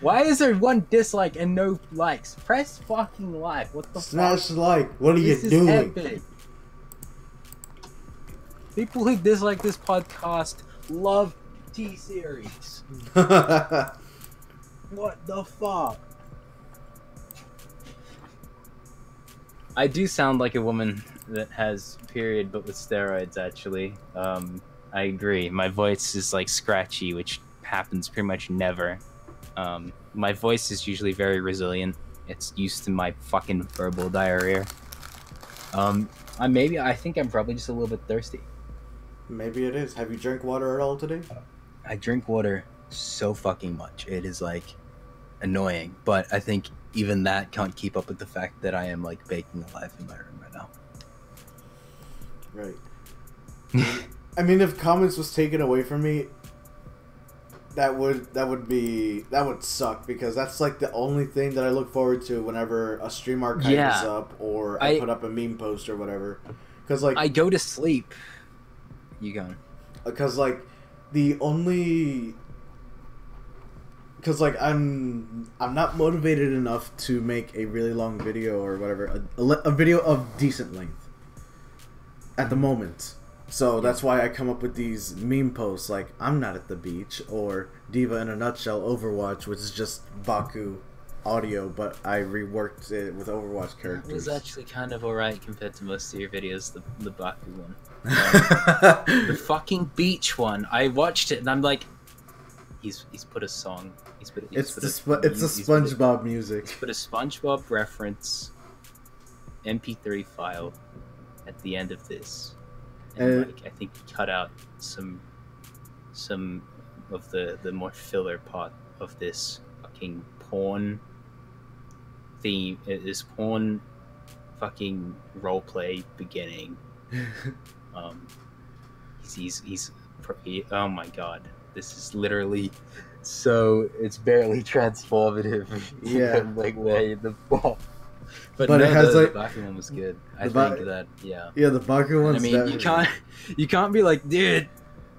Why is there one dislike and no likes? Press fucking like. What the Smash fuck? like. What are you doing? Epic. People who dislike this podcast love T-Series. What the fuck? I do sound like a woman that has period, but with steroids, actually. I agree. My voice is, like, scratchy, which happens pretty much never. My voice is usually very resilient. It's used to my fucking verbal diarrhea. I think I'm probably just a little bit thirsty. Maybe it is. Have you drank water at all today? I drink water so fucking much. It is, like, annoying. But I think even that can't keep up with the fact that I am, like, baking alive in my room right now. Right. I mean, if comments was taken away from me, that would suck, because that's like the only thing that I look forward to whenever a stream archive is up or I put up a meme post or whatever. Because like I go to sleep. You go. Because like I'm not motivated enough to make a really long video or whatever, a video of decent length at the moment. So that's why I come up with these meme posts like I'm not at the beach or Diva in a Nutshell Overwatch, which is just Baku audio, but I reworked it with Overwatch characters. It was actually kind of alright compared to most of your videos, the Baku one. The fucking beach one. I watched it and I'm like, he's put a song. It's the SpongeBob music. He's put a SpongeBob reference MP3 file at the end of this. And like, I think he cut out some of the more filler part of this fucking porn theme. This porn fucking roleplay beginning. He's oh my god, this is literally so it's barely transformative. Yeah. Like way the ball. But no, it has the Baku one was good. I think that yeah, the Baku one's. I mean, you can't be like, dude,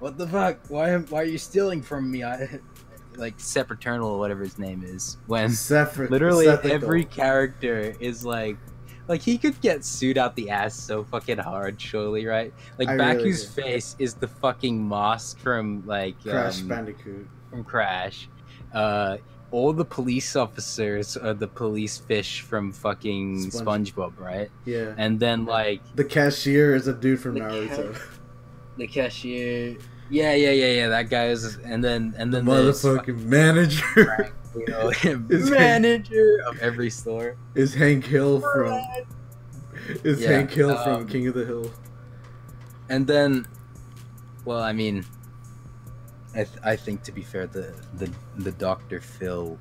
what the fuck? Why are you stealing from me? Like Sepraternal or whatever his name is. When literally every character is like he could get sued out the ass so fucking hard, surely, right? Like Baku's face is the fucking mask from like Crash Bandicoot. From Crash. All the police officers are the police fish from fucking SpongeBob, right? Yeah. And then like the cashier is a dude from Naruto. The cashier, yeah. That guy is, and then the motherfucking manager. Frank, you know, manager of every store is Hank Hill from. Hank Hill from King of the Hill. And then, well, I mean. I think, to be fair, the Dr. Phil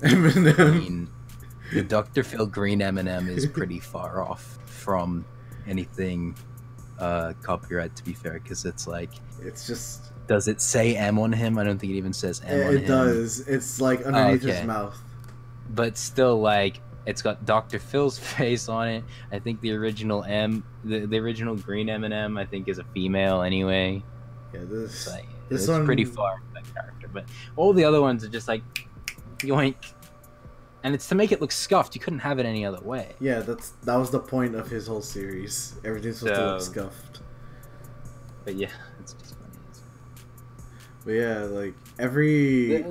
green, the Dr. Phil green M&M is pretty far off from anything copyright, to be fair, because it's like does it say M on him? I don't think it even says M on him. It does. It's like underneath his mouth. But still, like, it's got Dr. Phil's face on it. I think the original the original green M&M, I think, is a female anyway. Yeah, it's pretty far from that character, but all the other ones are just like yoink, and it's to make it look scuffed. You couldn't have it any other way. Yeah, that was the point of his whole series. Everything's supposed to look scuffed. But yeah, it's just funny. But yeah, like every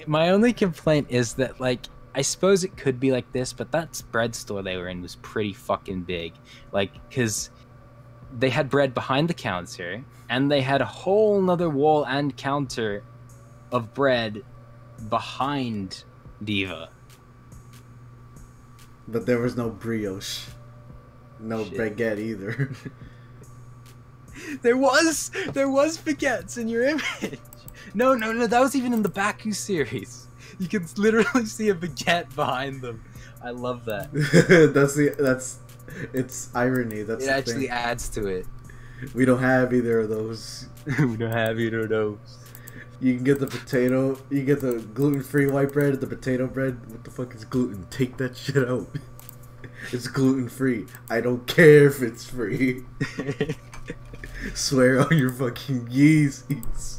my only complaint is that, like, I suppose it could be like this, but that bread store they were in was pretty fucking big. Like, because they had bread behind the counter, and they had a whole nother wall and counter of bread behind Diva. But there was no brioche. no Shit. baguette either. There was baguettes in your image. No, that was even in the Baku series. You can literally see a baguette behind them. I love that. It's irony. That's It the actually thing. adds to it. We don't have either of those. We don't have either of those. You can get the potato. You get the gluten-free white bread and the potato bread. What the fuck is gluten? Take that shit out. It's gluten-free. I don't care if it's free. Swear on your fucking Yeezys.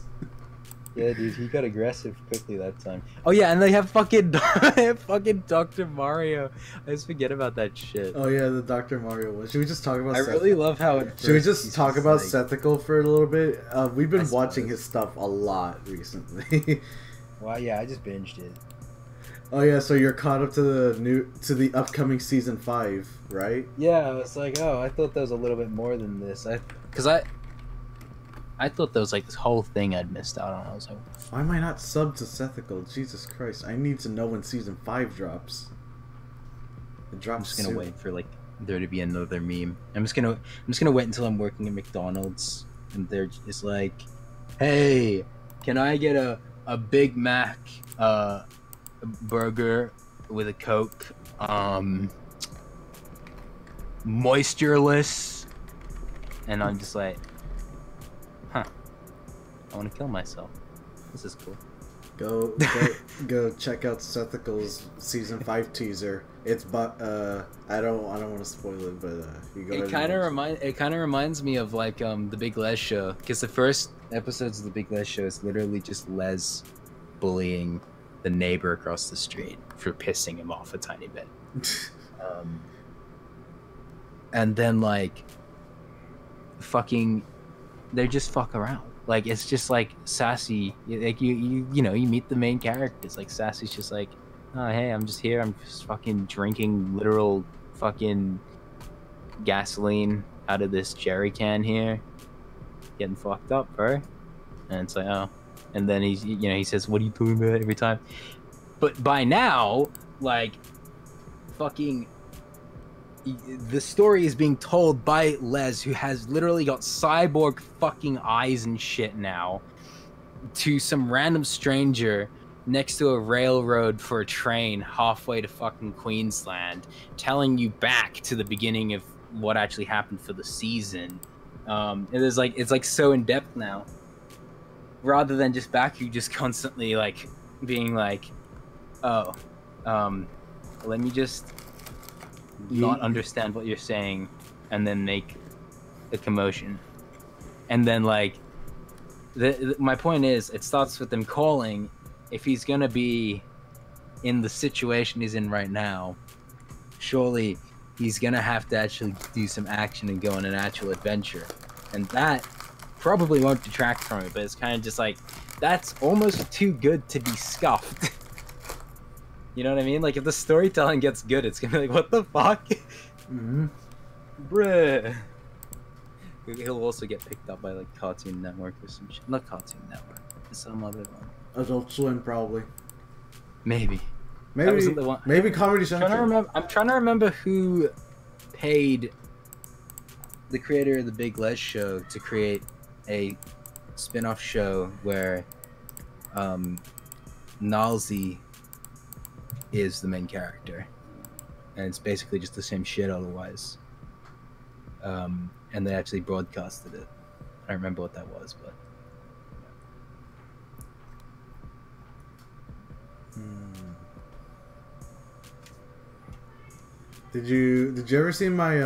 Yeah, dude, he got aggressive quickly that time. Oh yeah, and they have fucking Dr. Mario. I just forget about that shit. Oh yeah, the Dr. Mario one. Should we just talk about? I really love how it. Should we just talk about like... Sethical for a little bit? We've been watching his stuff a lot recently. Well, yeah, I just binged it. Oh yeah, so you're caught up to the upcoming season 5, right? Yeah, I was like, oh, I thought there was a little bit more than this. I thought there was like this whole thing I'd missed out on. I was like, why am I not subbed to Sethical? Jesus Christ, I need to know when season 5 drops. It drops. I'm just gonna soon. wait for like there to be another meme. I'm just gonna wait until I'm working at McDonald's and they're just like, hey, can I get a Big Mac burger with a Coke, moistureless, and I'm just like, huh, I want to kill myself. This is cool. Go check out Sethical's season 5 teaser. It's I don't want to spoil it, but you go. It kind of reminds me of like the Big Les show, because the first episodes of the Big Les show is literally just Les bullying the neighbor across the street for pissing him off a tiny bit. And then like they just fuck around. Like it's just like Sassy, like you meet the main characters. Like Sassy's just like, oh hey, I'm just here, I'm just fucking drinking literal fucking gasoline out of this jerry can here, getting fucked up, bro. And it's like, oh. And then he says, what are you doing about every time? But by now, like, fucking, the story is being told by Les, who has literally got cyborg fucking eyes and shit now, to some random stranger next to a railroad for a train halfway to fucking Queensland, telling you back to the beginning of what actually happened for the season. It's like so in depth now. Rather than just Baku just constantly like being like, oh, let me just not understand what you're saying and then make a commotion. And then like my point is, it starts with them calling. If he's gonna be in the situation he's in right now, surely he's gonna have to actually do some action and go on an actual adventure. And that probably won't detract from it, but it's kind of just like, that's almost too good to be scuffed. You know what I mean? Like if the storytelling gets good, it's gonna be like, what the fuck? Mm-hmm. Bruh. He'll also get picked up by like Cartoon Network or some shit. Not Cartoon Network, some other one. Adult Swim, probably. Maybe the one. Maybe Comedy Central. I'm trying to remember who paid the creator of the Big Les show to create a spin-off show where Nalzi is the main character, and it's basically just the same shit otherwise. And they actually broadcasted it. I don't remember what that was, but Did you ever see my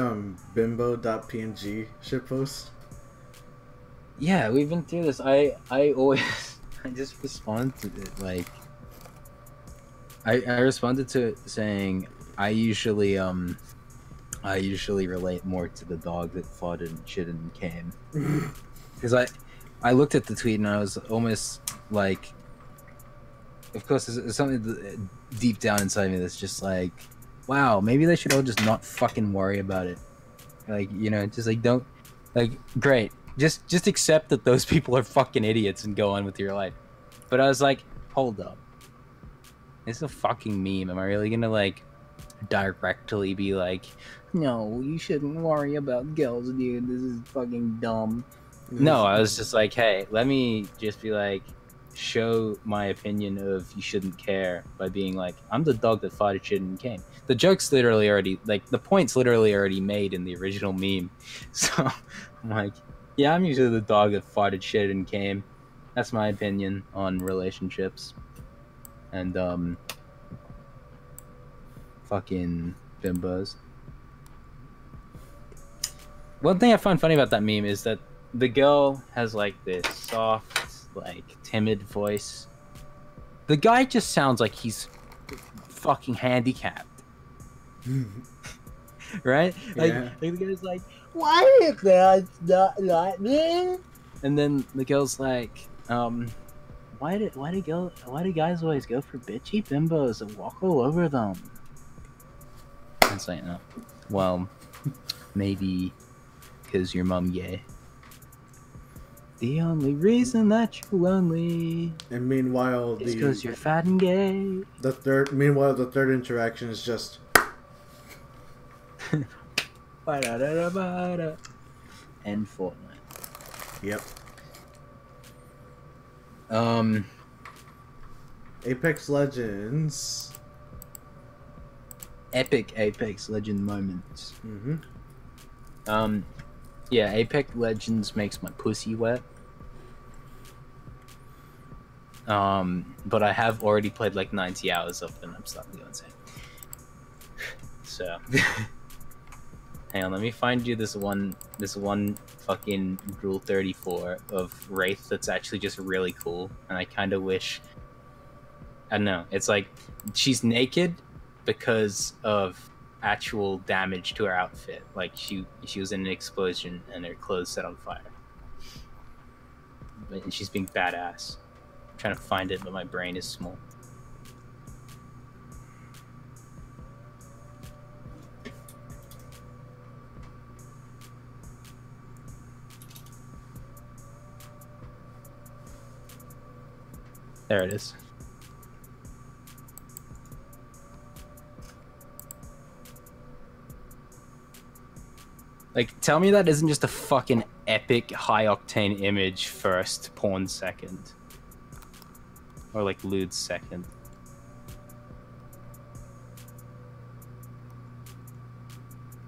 bimbo.png shitpost? yeah, we've been through this. I always I just respond to it like I responded to it saying I usually relate more to the dog that fought and shit and came, because I looked at the tweet and I was almost like, of course there's something deep down inside me that's just like, wow, maybe they should all just not fucking worry about it. Like, you know, just like don't, like, great, just accept that those people are fucking idiots and go on with your life. But I was like, hold up, it's a fucking meme. Am I really gonna like directly be like, no, you shouldn't worry about girls, dude. This is fucking dumb. No, I was just like, hey, let me just be like, show my opinion of you shouldn't care by being like, I'm the dog that farted shit and came. The joke's literally already, like, the point's literally already made in the original meme. So I'm like, yeah, I'm usually the dog that farted shit and came. That's my opinion on relationships. And, fucking bimbos. One thing I find funny about that meme is that the girl has like this soft, like timid voice. The guy just sounds like he's fucking handicapped. Right? Yeah. Like the guy's like, why is that not like me? And then the girl's like, why do guys always go for bitchy bimbos and walk all over them? It's like, no. Well, maybe because your mom gay. The only reason that you're lonely And meanwhile, is because you're fat and gay. the third interaction is just And Fortnite. Yep. Apex Legends. Epic Apex Legend moments. Mm-hmm. Yeah, Apex Legends makes my pussy wet. But I have already played like 90 hours of it and I'm starting to go insane. So, hang on, let me find you this one fucking Rule 34 of Wraith that's actually just really cool. And I kind of wish, I don't know, it's like she's naked because of actual damage to her outfit. Like she was in an explosion and her clothes set on fire. And she's being badass. I'm trying to find it, but my brain is small. There it is. Like, tell me that isn't just a fucking epic high-octane image first, porn second. Or, like, lewd second.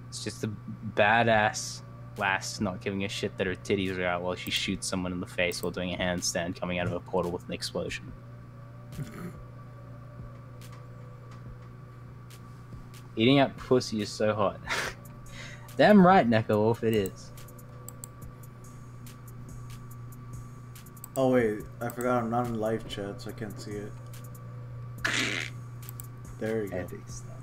It's just a badass lass not giving a shit that her titties are out while she shoots someone in the face while doing a handstand coming out of a portal with an explosion. Eating out pussy is so hot. Damn right, Neko Wolf, it is. Oh wait, I forgot I'm not in live chat, so I can't see it. There we go. Epic stuff.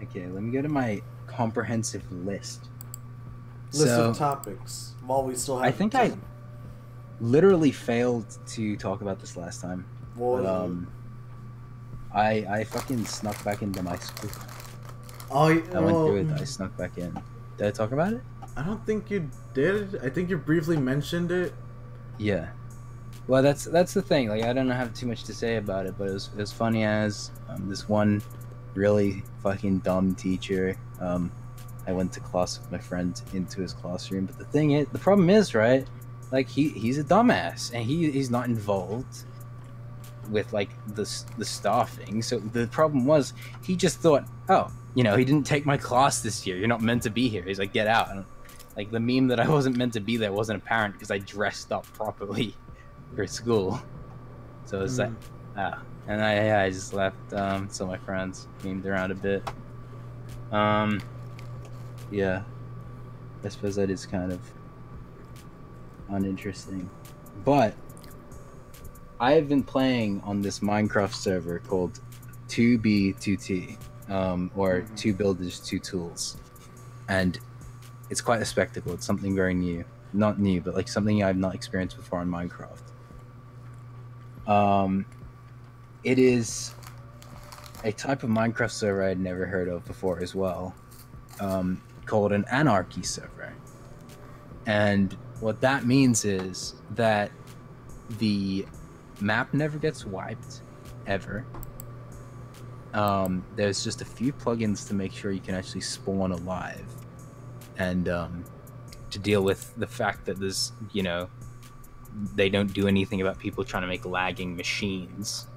Okay, let me go to my comprehensive list. List of topics. While we still have I think time. I literally failed to talk about this last time. What was But, I fucking snuck back into my school. Oh, I went through it. I snuck back in. Did I talk about it? I don't think you did. I think you briefly mentioned it. Yeah. Well, that's the thing. Like, I don't have too much to say about it, but it was funny as this one really fucking dumb teacher. I went to class with my friend into his classroom, but the problem is, right? Like, he's a dumbass, and he's not involved with like the staffing. So the problem was he just thought, oh, you know, he didn't take my class this year. You're not meant to be here. He's like, get out. And, like, the meme that I wasn't meant to be there wasn't apparent because I dressed up properly for school. So it's like, and I just left. So my friends memed around a bit. Yeah, I suppose that is kind of uninteresting, but I've been playing on this Minecraft server called 2B2T, or 2 Builders 2 Tools, and it's quite a spectacle. It's something very new, not new, but like something I've not experienced before in Minecraft. It is a type of Minecraft server I'd never heard of before as well, called an anarchy server. And what that means is that the map never gets wiped, ever. there's just a few plugins to make sure you can actually spawn alive, and to deal with the fact that there's, you know, they don't do anything about people trying to make lagging machines.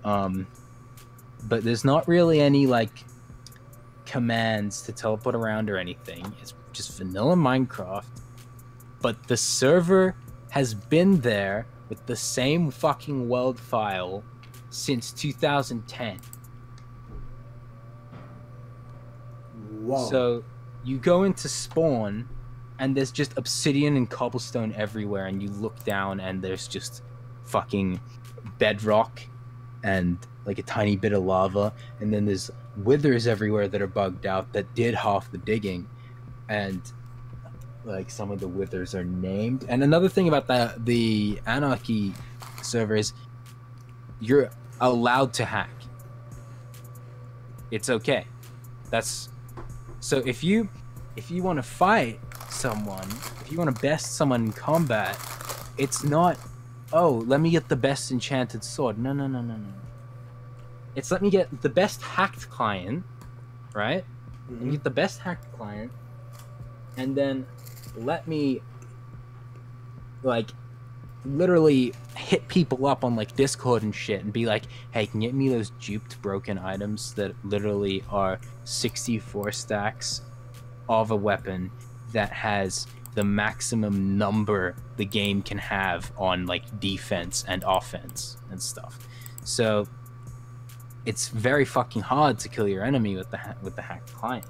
But there's not really any like commands to teleport around or anything. It's just vanilla Minecraft, but the server has been there with the same fucking world file since 2010. Whoa. So you go into spawn and there's just obsidian and cobblestone everywhere, and you look down and there's just fucking bedrock and like a tiny bit of lava, and then there's withers everywhere that are bugged out that did half the digging, and like some of the withers are named. And another thing about the Anarchy server is you're allowed to hack. It's okay. That's so if you want to fight someone, if you want to best someone in combat, it's not, oh, let me get the best enchanted sword. No. It's let me get the best hacked client, right? Mm-hmm. And get the best hacked client, and then let me like literally hit people up on like Discord and shit and be like, hey, can you get me those duped broken items that literally are 64 stacks of a weapon that has the maximum number the game can have on like defense and offense and stuff. So it's very fucking hard to kill your enemy with the hacked client.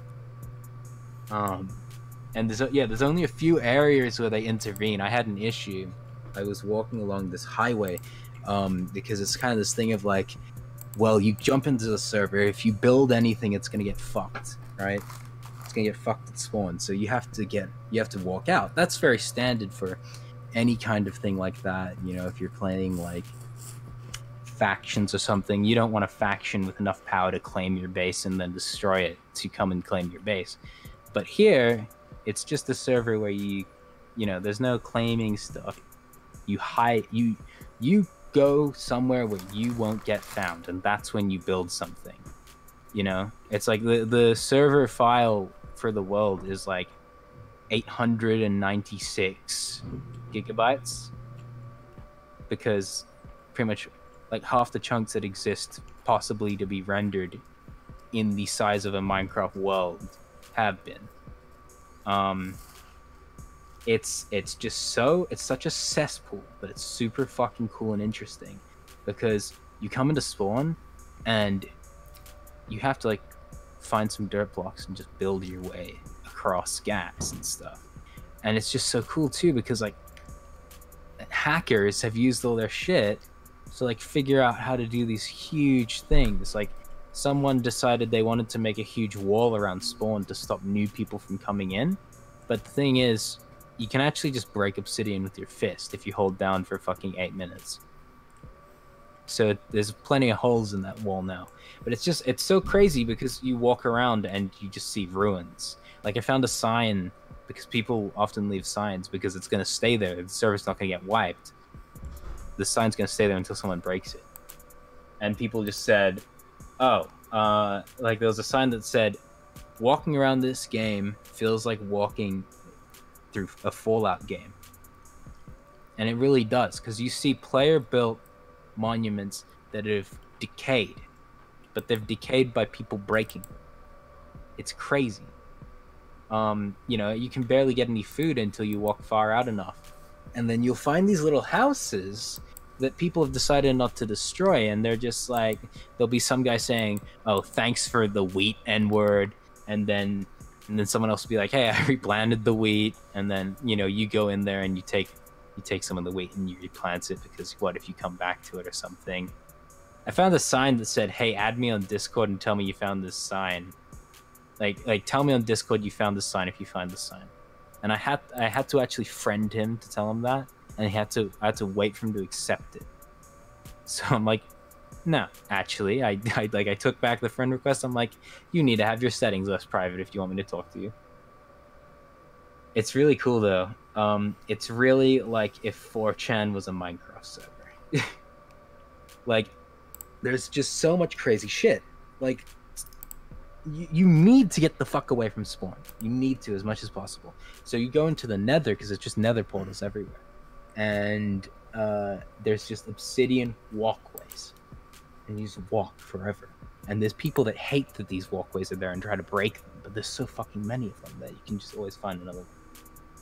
And there's only a few areas where they intervene. I had an issue. I was walking along this highway, because it's kind of this thing of like, well, you jump into the server, if you build anything, it's gonna get fucked, right? It's gonna get fucked at spawn. So you have to walk out. That's very standard for any kind of thing like that. You know, if you're playing like factions or something, you don't want a faction with enough power to claim your base and then destroy it to come and claim your base. But here, it's just a server where you know, there's no claiming stuff. You hide, you go somewhere where you won't get found, and that's when you build something. You know, it's like the server file for the world is like 896 gigabytes, because pretty much like half the chunks that exist possibly to be rendered in the size of a Minecraft world have been. It's such a cesspool, but it's super fucking cool and interesting, because you come into spawn and you have to like find some dirt blocks and just build your way across gaps and stuff. And it's just so cool too, because like hackers have used all their shit to like figure out how to do these huge things. Like someone decided they wanted to make a huge wall around spawn to stop new people from coming in. But the thing is, you can actually just break obsidian with your fist if you hold down for fucking 8 minutes. So there's plenty of holes in that wall now. But it's so crazy, because you walk around and you just see ruins. Like I found a sign, because people often leave signs because it's going to stay there. The server's not going to get wiped. The sign's going to stay there until someone breaks it. And people just said, like there was a sign that said, walking around this game feels like walking through a Fallout game. And it really does, because you see player-built monuments that have decayed, but they've decayed by people breaking them. It's crazy. You know, you can barely get any food until you walk far out enough, and then you'll find these little houses that people have decided not to destroy, and they're just like, there'll be some guy saying, oh, thanks for the wheat N-word, and then someone else will be like, hey, I replanted the wheat, and then, you know, you go in there and you take some of the wheat and you replant it, because what if you come back to it or something. I found a sign that said, hey, add me on Discord and tell me you found this sign. Like tell me on Discord you found this sign if you find this sign. And I had to actually friend him to tell him that, and I had to wait for him to accept it. So I'm like, no, actually, I took back the friend request. I'm like, you need to have your settings less private if you want me to talk to you. It's really cool though. It's really like if 4chan was a Minecraft server. Like, there's just so much crazy shit. Like, you need to get the fuck away from spawn. You need to as much as possible. So you go into the nether because it's just nether portals everywhere. And there's just obsidian walkways. And you just walk forever. And there's people that hate that these walkways are there and try to break them. But there's so fucking many of them that you can just always find another one.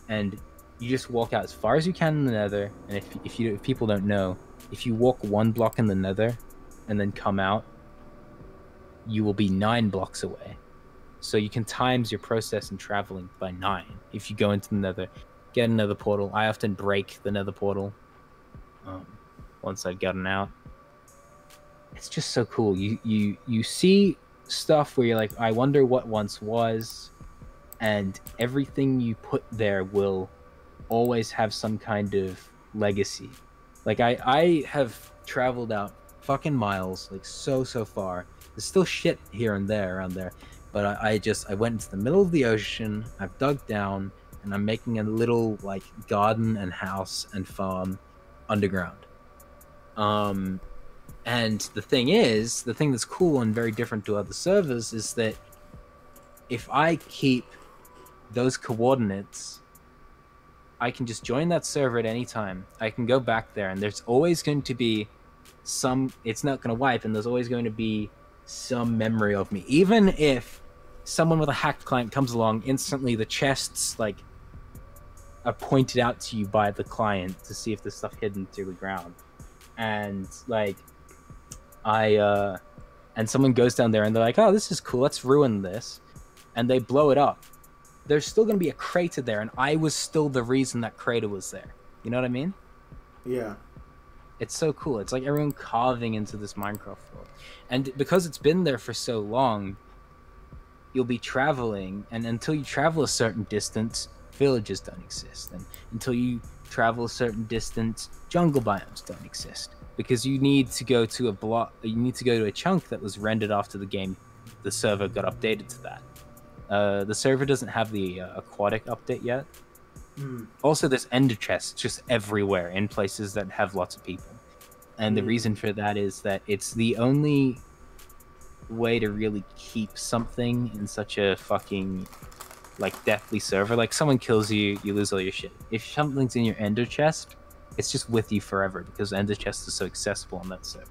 And you just walk out as far as you can in the nether. And if people don't know, if you walk 1 block in the nether and then come out, you will be 9 blocks away. So you can times your process in traveling by 9. If you go into the nether, get another portal. I often break the nether portal once I've gotten out. It's just so cool. You see stuff where you're like, I wonder what once was, and everything you put there will always have some kind of legacy. Like I have traveled out fucking miles, like so far. There's still shit here and there around there, but I went into the middle of the ocean. I've dug down, and I'm making a little like garden and house and farm underground. And the thing that's cool and very different to other servers is that if I keep those coordinates, I can just join that server at any time. I can go back there, and there's always going to be it's not going to wipe, and there's always going to be some memory of me. Even if someone with a hacked client comes along, instantly the chests like are pointed out to you by the client to see if there's stuff hidden through the ground. And like and someone goes down there and they're like, oh, this is cool, let's ruin this, and they blow it up. There's still going to be a crater there, and I was still the reason that crater was there. You know what I mean? Yeah. It's so cool. It's like everyone carving into this Minecraft world. And because it's been there for so long, you'll be traveling, and until you travel a certain distance, villages don't exist. And until you travel a certain distance, jungle biomes don't exist. Because you need to go to a chunk that was rendered after the game. The server got updated to that. The server doesn't have the aquatic update yet. Also, there's ender chests just everywhere in places that have lots of people. And the reason for that is that it's the only way to really keep something in such a fucking like deathly server. Like, someone kills you, you lose all your shit. If something's in your ender chest, it's just with you forever because ender chests are so accessible on that server.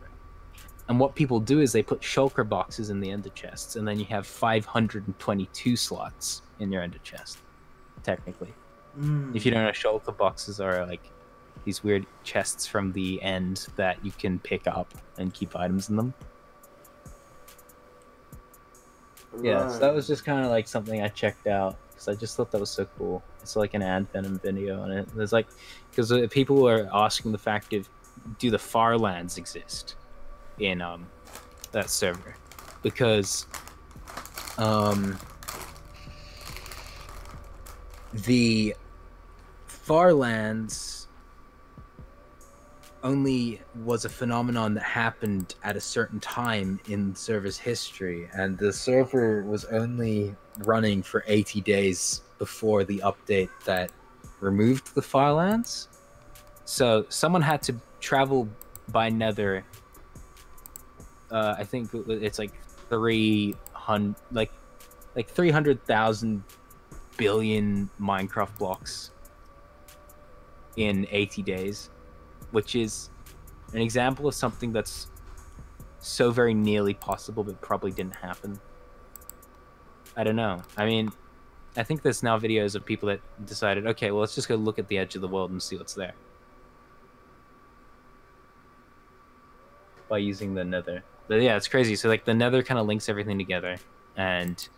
And what people do is they put shulker boxes in the ender chests, and then you have 522 slots in your ender chest, technically. If you don't know, shulker boxes are like these weird chests from the end that you can pick up and keep items in them. Right. Yeah, so that was just kind of like something I checked out because I just thought that was so cool. It's like an Ant Venom video, and it there's like, because people were asking the fact of, do the Farlands exist in that server? Because the Farlands only was a phenomenon that happened at a certain time in the server's history, and the server was only running for 80 days before the update that removed the Farlands. So someone had to travel by nether. I think it's like 300,000 billion Minecraft blocks in 80 days, which is an example of something that's so very nearly possible but probably didn't happen. I don't know. I mean, I think there's now videos of people that decided, okay, well, let's just go look at the edge of the world and see what's there by using the nether. But yeah, it's crazy. So like the nether kind of links everything together, and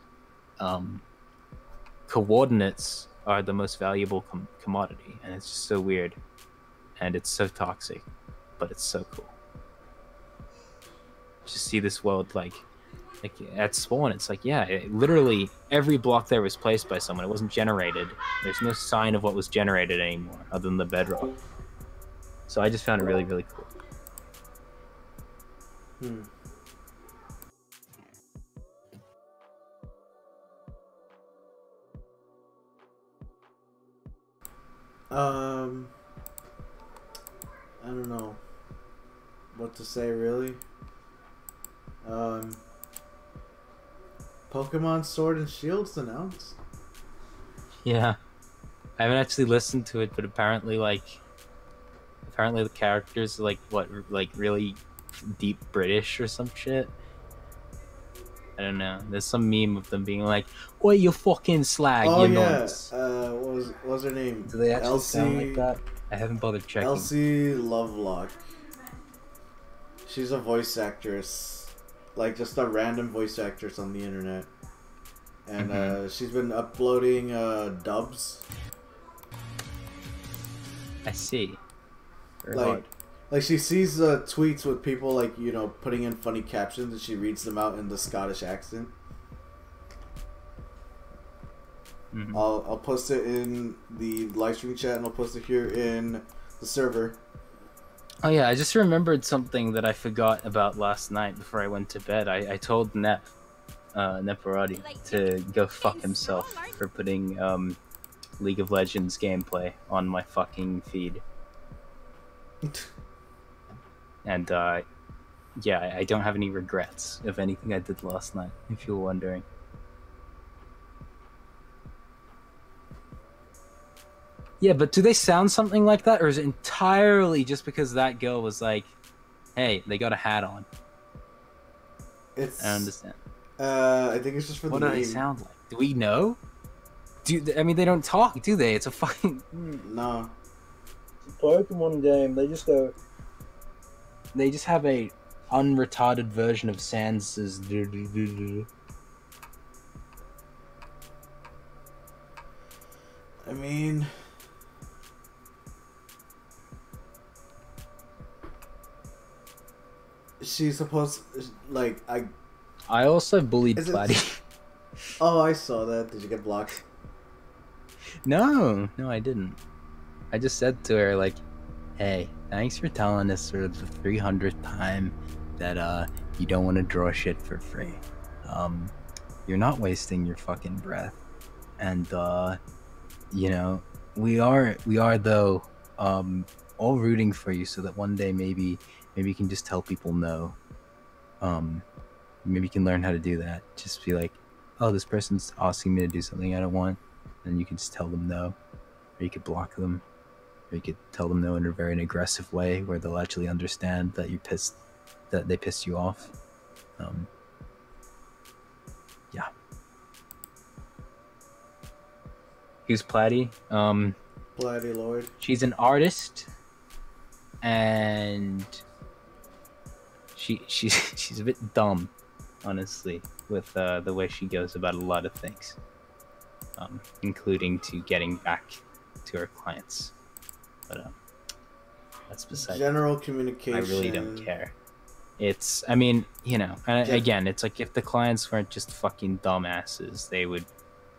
coordinates are the most valuable commodity, and it's just so weird, and it's so toxic, but it's so cool. Just see this world like at spawn. It's like, yeah, literally every block there was placed by someone. It wasn't generated. There's no sign of what was generated anymore other than the bedrock. So I just found it really, really cool. I don't know what to say, really. Um, Pokemon Sword and Shield's announced. Yeah. I haven't actually listened to it, but apparently the characters are like really deep British or some shit. I don't know. There's some meme of them being like, "Oi, you fucking slag, Oh you yeah. nonce." What was her name? Do they actually Elsie, sound like that? I haven't bothered checking. Elsie Lovelock. She's a voice actress, like just a random voice actress on the internet, and she's been uploading dubs. I see. Like she sees tweets with people like, you know, putting in funny captions, and she reads them out in the Scottish accent. Mm-hmm. I'll post it in the live stream chat, and I'll post it here in the server. Oh yeah, I just remembered something that I forgot about last night before I went to bed. I told Neparati to go fuck himself for putting League of Legends gameplay on my fucking feed. And yeah, I don't have any regrets of anything I did last night, if you're wondering. Yeah, but do they sound something like that, or is it entirely just because that girl was like, "Hey, they got a hat on"? I don't understand. I think it's just for what the do name. They sound like? Do we know? I mean, they don't talk, do they? It's a fucking no. It's a Pokemon game. They just go. They just have a unretarded version of Sans's. I mean, she's supposed like I also bullied Platy. Oh, I saw that. Did you get blocked? No, I didn't. I just said to her like, "Hey, thanks for telling us for the 300th time that you don't want to draw shit for free. You're not wasting your fucking breath, and you know, we are though all rooting for you so that one day maybe you can just tell people no. Maybe you can learn how to do that. Just be like, oh, this person's asking me to do something I don't want, and you can just tell them no, or you could block them, or you could tell them no in a very aggressive way where they'll actually understand that you're pissed, that they pissed you off. Yeah. Who's Platy? Platy Lord. She's an artist, and she's a bit dumb, honestly, with the way she goes about a lot of things, including to getting back to her clients. But that's beside general communication. I really don't care. It's, I mean, you know, again, it's like if the clients weren't just fucking dumbasses, they would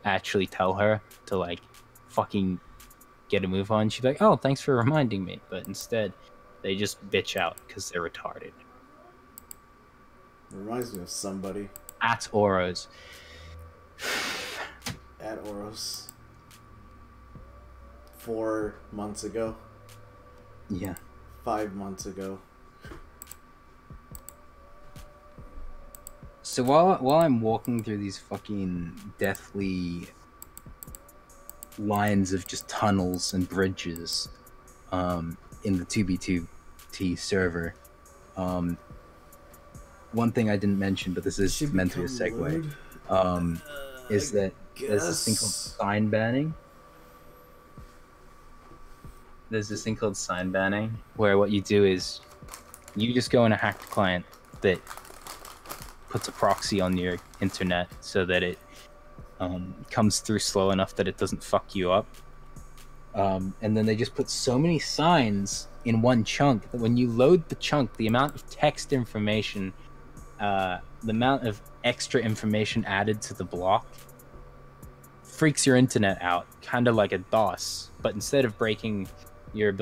actually tell her to like fucking get a move on. She'd be like, oh, thanks for reminding me. But instead, they just bitch out because they're retarded. Reminds me of somebody. At Oros. At Oros. 4 months ago. Yeah. 5 months ago. So while I'm walking through these fucking deathly lines of just tunnels and bridges in the 2B2T server, one thing I didn't mention, but this is meant to be a segue, is that there's this thing called sign banning. There's this thing called sign banning, where what you do is you just go in a hacked client that puts a proxy on your internet so that it comes through slow enough that it doesn't fuck you up. And then they just put so many signs in one chunk that when you load the chunk, the amount of text information, the amount of extra information added to the block freaks your internet out, kind of like a DOS. But instead of breaking your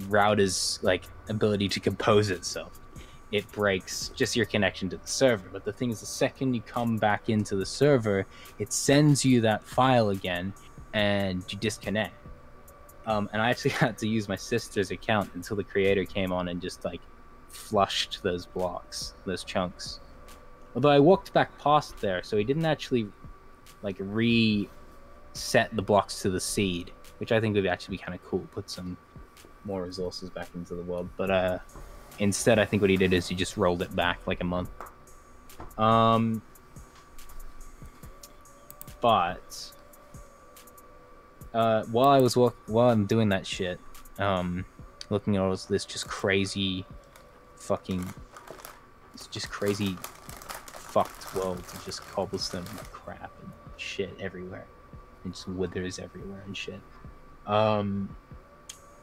router's like ability to compose itself, it breaks just your connection to the server. But the thing is, the second you come back into the server, it sends you that file again, and you disconnect. And I actually had to use my sister's account until the creator came on and just like flushed those blocks, those chunks. Although I walked back past there, so he didn't actually like reset the blocks to the seed, which I think would actually be kind of cool. Put some more resources back into the world, but instead, I think what he did is he just rolled it back like a month. But while I'm doing that shit, looking at all this just crazy, it's just crazy, fucked world of just cobblestone and crap and shit everywhere, and just withers everywhere and shit. I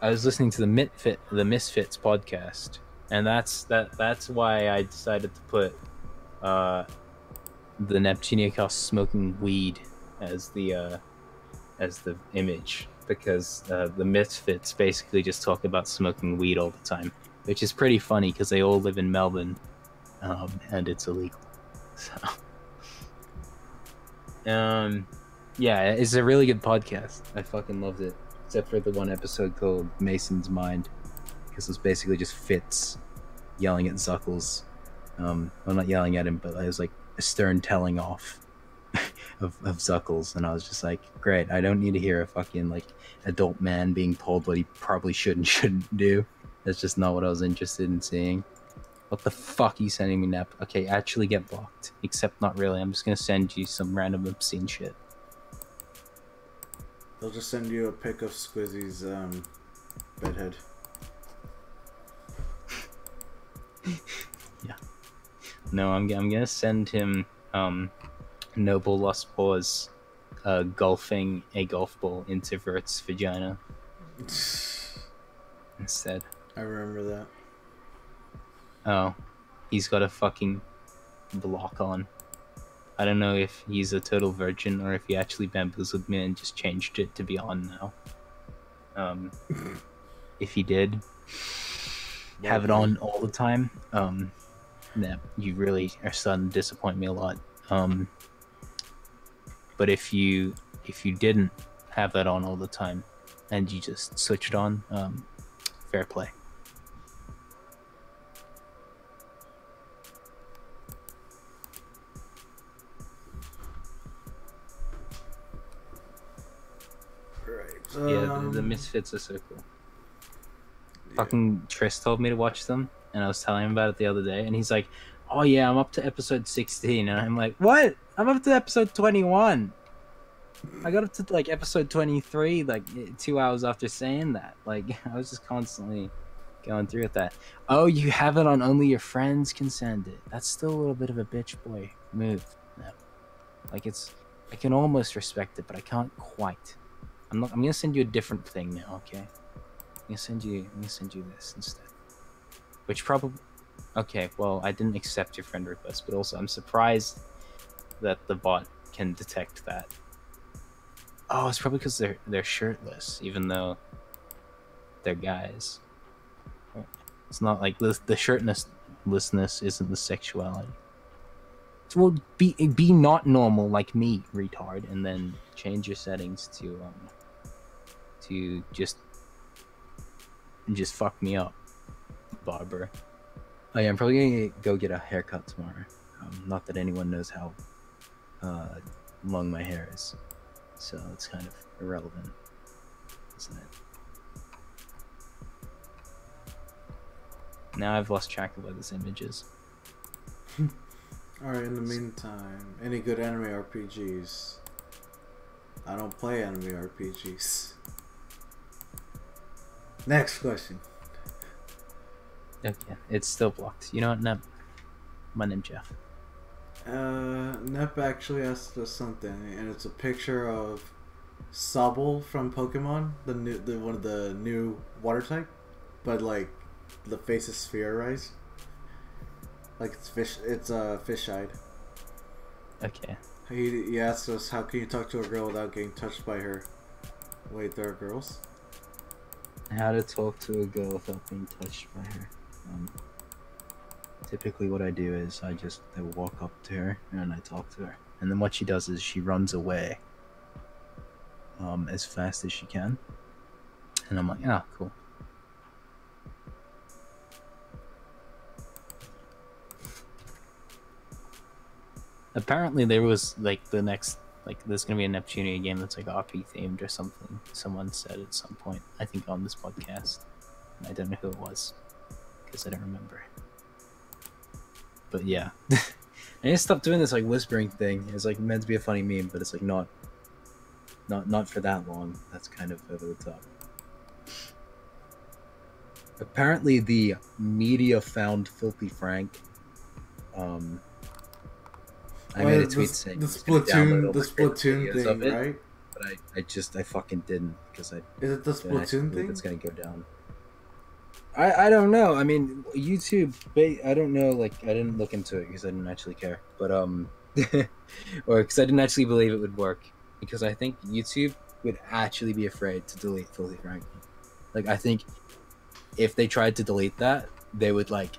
was listening to the Misfits podcast, and that's why I decided to put the Neptuniacos smoking weed as the image, because the Misfits basically just talk about smoking weed all the time, which is pretty funny because they all live in Melbourne, and it's illegal. So, yeah, it's a really good podcast. I fucking loved it, except for the one episode called Mason's Mind, because it was basically just Fitz yelling at Zuckles. Well, not yelling at him, but it was like a stern telling off of Zuckles, and I was just like, great, I don't need to hear a fucking like adult man being told what he probably shouldn't do. That's just not what I was interested in seeing. What the fuck are you sending me, Nep? Okay, actually get blocked. Except not really. I'm just gonna send you some random obscene shit. They'll just send you a pic of Squizzy's bedhead. Yeah. No, I'm gonna send him Noble Lost Paws golfing a golf ball into Vert's vagina instead. I remember that. Oh, he's got a fucking block on. I don't know if he's a total virgin or if he actually bamboozled me and just changed it to be on now. If he did have it on all the time, yeah, you really are starting to disappoint me a lot. But if you didn't have that on all the time and you just switched on, fair play. Yeah, the Misfits are so cool. Yeah. Fucking Tris told me to watch them, and I was telling him about it the other day, and he's like, oh yeah, I'm up to episode 16, and I'm like, what? I'm up to episode 21. I got up to like episode 23 like 2 hours after saying that. Like, I was just constantly going through with that. Oh, you have it on only your friends can send it. That's still a little bit of a bitch boy move. No. Like, I can almost respect it, but I can't quite. I'm gonna send you a different thing now, okay? I'm gonna send you this instead. Which probably, okay, well, I didn't accept your friend request, but also I'm surprised that the bot can detect that. Oh, it's probably because they're shirtless, even though they're guys. It's not like the shirtlessness isn't the sexuality. So, well, be not normal like me, retard, and then change your settings to just fuck me up, barber. Oh yeah, I'm probably gonna go get a haircut tomorrow. Not that anyone knows how long my hair is, so it's kind of irrelevant, isn't it? Now I've lost track of where this image is. Alright, in the meantime, any good anime RPGs? I don't play anime RPGs. Next question. Okay, it's still blocked. You know what, Nep? My name's Jeff. Nep actually asked us something, and it's a picture of Sobble from Pokemon, the one of the new water type, but like the face is spherized. Like it's fish-eyed. Okay. He asked us, how can you talk to a girl without getting touched by her? Wait, there are girls? How to talk to a girl without being touched by her. Typically what I do is I walk up to her and I talk to her. And then what she does is she runs away as fast as she can. And I'm like, ah, cool. Apparently, there was like the next there's gonna be a Neptunia game that's like RP themed or something. Someone said at some point, I think on this podcast. I don't know who it was because I don't remember. But yeah, I need to stop doing this like whispering thing. It's like meant to be a funny meme, but it's like not for that long. That's kind of over the top. Apparently, the media found Filthy Frank. I made a tweet saying the Splatoon thing, it, right? But I fucking didn't because I. Is it the Splatoon thing? It's gonna go down. I don't know. I mean, YouTube. I don't know. Like, I didn't look into it because I didn't actually care. But or because I didn't actually believe it would work. Because I think YouTube would actually be afraid to delete Filthy Frank. Like, I think if they tried to delete that, they would like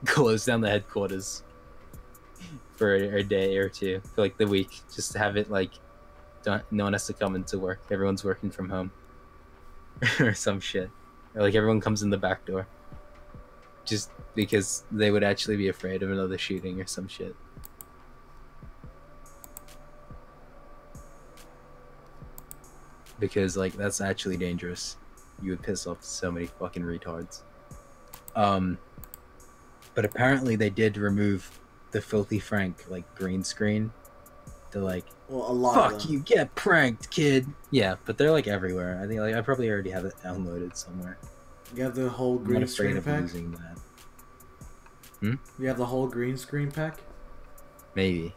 close down the headquarters for a day or two, for like the week, just to have it like no one has to come into work. Everyone's working from home or some shit. Or like everyone comes in the back door. Just because they would actually be afraid of another shooting or some shit. Because like that's actually dangerous. You would piss off so many fucking retards. But apparently they did remove the Filthy Frank like green screen to like a lot fuck you, get pranked, kid. Yeah, but they're like everywhere. I think like I probably already have it downloaded somewhere. You have the whole green screen pack? Using that. You have the whole green screen pack? Maybe.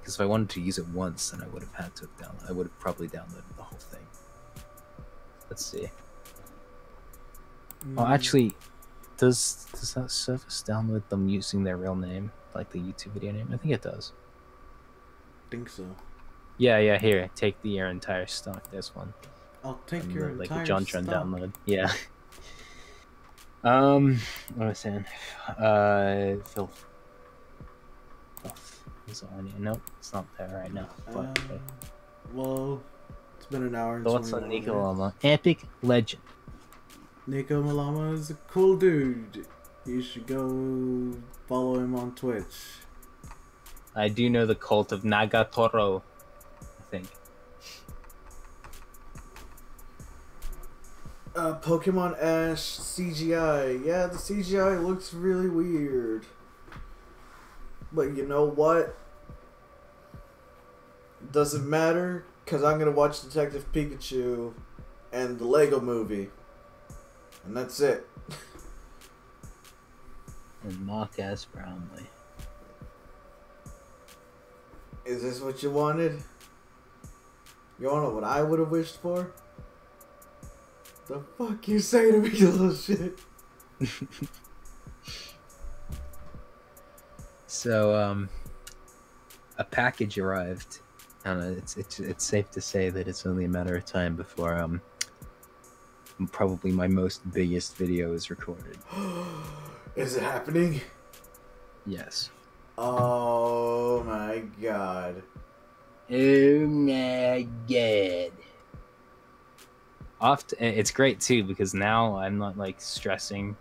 Because if I wanted to use it once, then I would have had to I would have probably downloaded the whole thing. Let's see. Oh, actually, does that service download them using their real name, like the YouTube video name? I think it does. Think so. Yeah. Here, take your entire stock. There's one. I'll take your like entire a JonTron stock. download. Yeah. What was I saying? Filth. Is it on here? Nope, it's not there right now. But, well, it's been an hour and thoughts on Nico Malama? Epic legend. Nico Malama is a cool dude. You should go follow him on Twitch. I do know the cult of Nagatoro, I think. Pokemon Ash CGI. Yeah, the CGI looks really weird. But you know what? Doesn't matter, because I'm going to watch Detective Pikachu and the Lego movie. And that's it. And Marcus Brownlee. Is this what you wanted? You wanna know what I would have wished for? The fuck you say to me, you little shit? So, a package arrived. I don't know, it's safe to say that it's only a matter of time before, probably my most biggest video is recorded. Is it happening? Yes. Oh my god. Oh my god. It's great too because now I'm not like stressing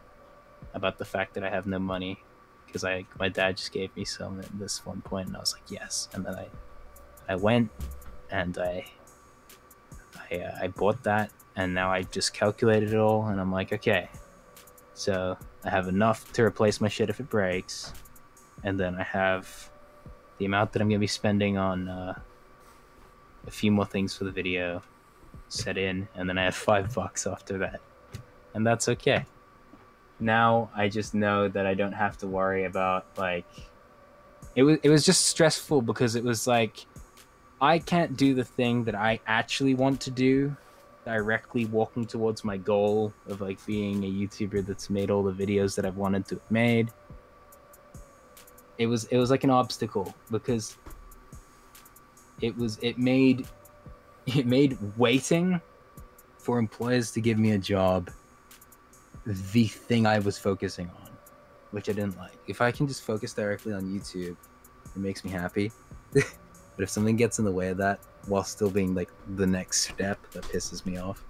about the fact that I have no money because my dad just gave me some at this one point and I was like yes, and then I went and I bought that and now I just calculated it all and I'm like okay, so I have enough to replace my shit if it breaks, and then I have the amount that I'm gonna be spending on a few more things for the video set in, and then I have $5 after that, and that's okay. Now I just know that I don't have to worry about like it was just stressful because it was like I can't do the thing that I actually want to do, directly walking towards my goal of like being a YouTuber that's made all the videos that I've wanted to have made. It was like an obstacle because it made waiting for employers to give me a job the thing I was focusing on, which I didn't like. If I can just focus directly on YouTube, it makes me happy. But if something gets in the way of that while still being like the next step, that pisses me off.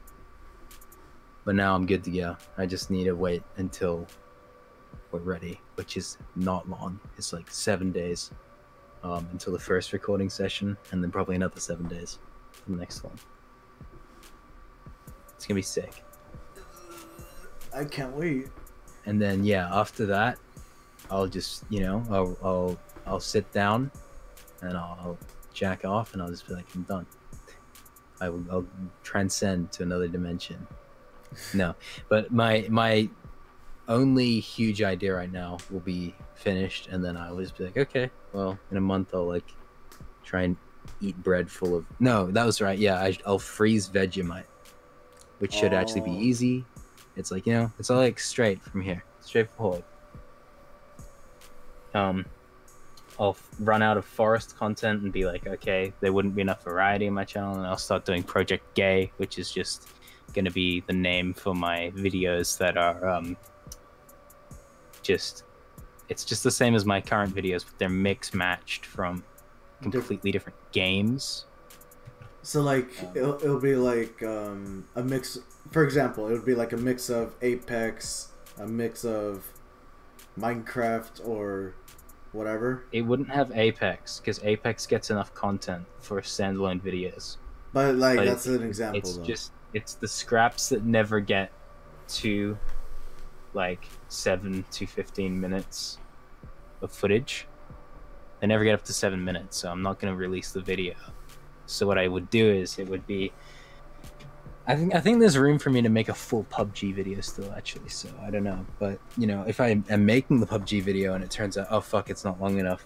But now I'm good to go. I just need to wait until we're ready, which is not long. It's like 7 days. until the first recording session, and then probably another 7 days for the next one. It's gonna be sick. I can't wait. And then yeah, after that, I'll just I'll sit down, and I'll jack off, and I'll just be like, I'm done. I'll transcend to another dimension. No, but my only huge idea right now will be finished, and then I'll just be like, okay, well, in a month I'll like try and eat bread full of. No, that was right. Yeah, I'll freeze Vegemite, which should actually be easy. It's like, it's all like straight from here, straightforward. I'll run out of forest content and be like, okay, there wouldn't be enough variety in my channel, and I'll start doing Project Gay, which is just going to be the name for my videos that are it's just the same as my current videos, but they're mix matched from completely different games. So like it'll be like a mix. For example, it would be like a mix of Apex, a mix of Minecraft, or whatever. It wouldn't have Apex because Apex gets enough content for standalone videos. But that's an example. It's the scraps that never get to like 7 to 15 minutes of footage. They never get up to 7 minutes, so I'm not going to release the video. So what I would do is it would be, I think there's room for me to make a full PUBG video still, actually. So I don't know, but if I am making the PUBG video and it turns out, oh fuck, it's not long enough,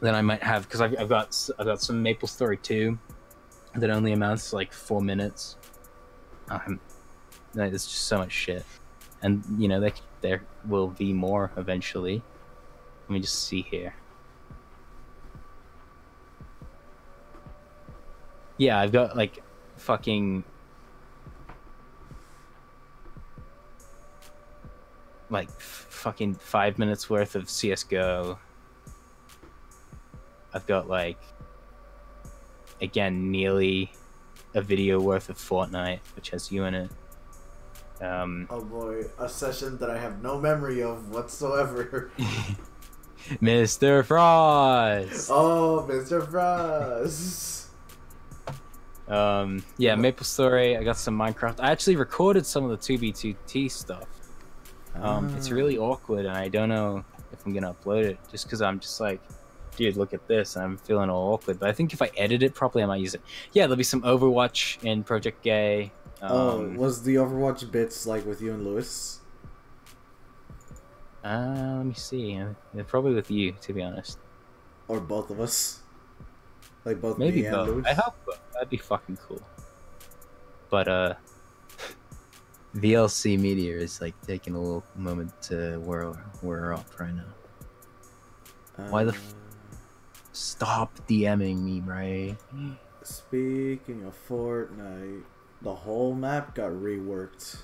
then I might have, because I've got some Maple Story 2 that only amounts to like 4 minutes. There's just so much shit, and there will be more eventually. Let me just see here. Yeah, I've got like fucking fucking 5 minutes worth of CSGO. I've got like, again, nearly a video worth of Fortnite, which has you in it. Oh boy, a session that I have no memory of whatsoever. Mr. Frost! Oh, Mr. Frost! Yeah, Maple Story, I got some Minecraft. I actually recorded some of the 2B2T stuff. It's really awkward, and I don't know if I'm gonna upload it, just because I'm just like, dude, look at this, and I'm feeling all awkward. But I think if I edit it properly, I might use it. Yeah, there'll be some Overwatch in Project Gay. Was the Overwatch bits like with you and Lewis? Let me see. Yeah, probably with you, to be honest. Or both of us? Like both Maybe me and both. Lewis? I hope both. That'd be fucking cool. But VLC Media is like taking a little moment to wear up right now. Why the stop DMing me, Bray? Speaking of Fortnite, the whole map got reworked.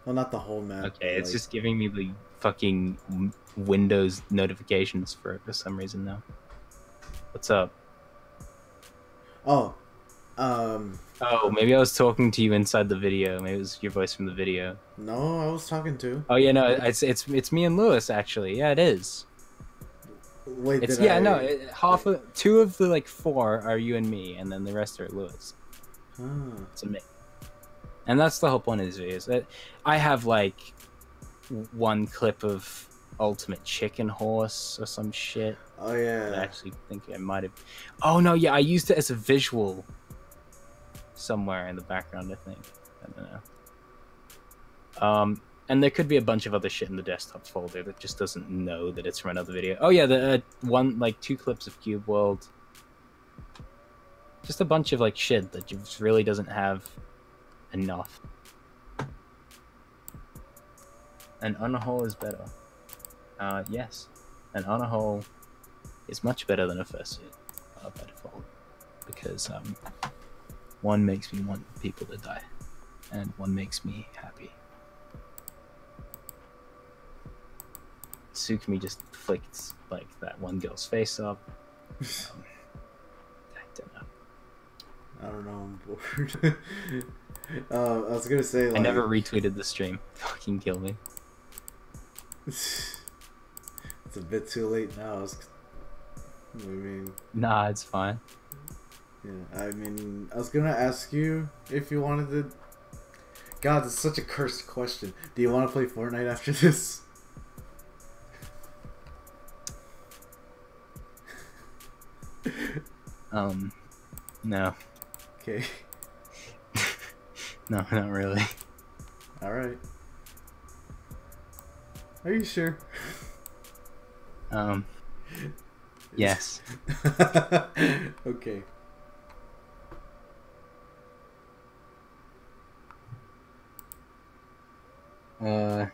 Well, not the whole map. Okay, it's just giving me the fucking Windows notifications for some reason now. What's up? Oh, maybe I was talking to you inside the video. Maybe it was your voice from the video. No, I was talking to. Oh yeah, no, it's me and Lewis actually. Yeah, it is. Wait, two of the like 4 are you and me, and then the rest are Lewis. It's a mix. And that's the whole point of these videos. I have like one clip of Ultimate Chicken Horse or some shit. Oh yeah. I actually think I might have. Oh no, yeah, I used it as a visual somewhere in the background, I think. I don't know. And there could be a bunch of other shit in the desktop folder that just doesn't know that it's from another video. Oh yeah, the 2 clips of Cube World. Just a bunch of like shit that just really doesn't have enough. An unhole is better. Yes, an unhole is much better than a fursuit by default, because one makes me want people to die, and one makes me happy. Tsukumi just flicked like that one girl's face up. I don't know. I'm bored. I was gonna say, like, I never retweeted the stream. Fucking kill me. It's a bit too late now. I mean, Nah, it's fine. yeah. I mean, I was gonna ask you if you wanted to. God, it's such a cursed question. Do you want to play Fortnite after this? No. Okay. No, not really. All right. Are you sure? Yes. Okay. I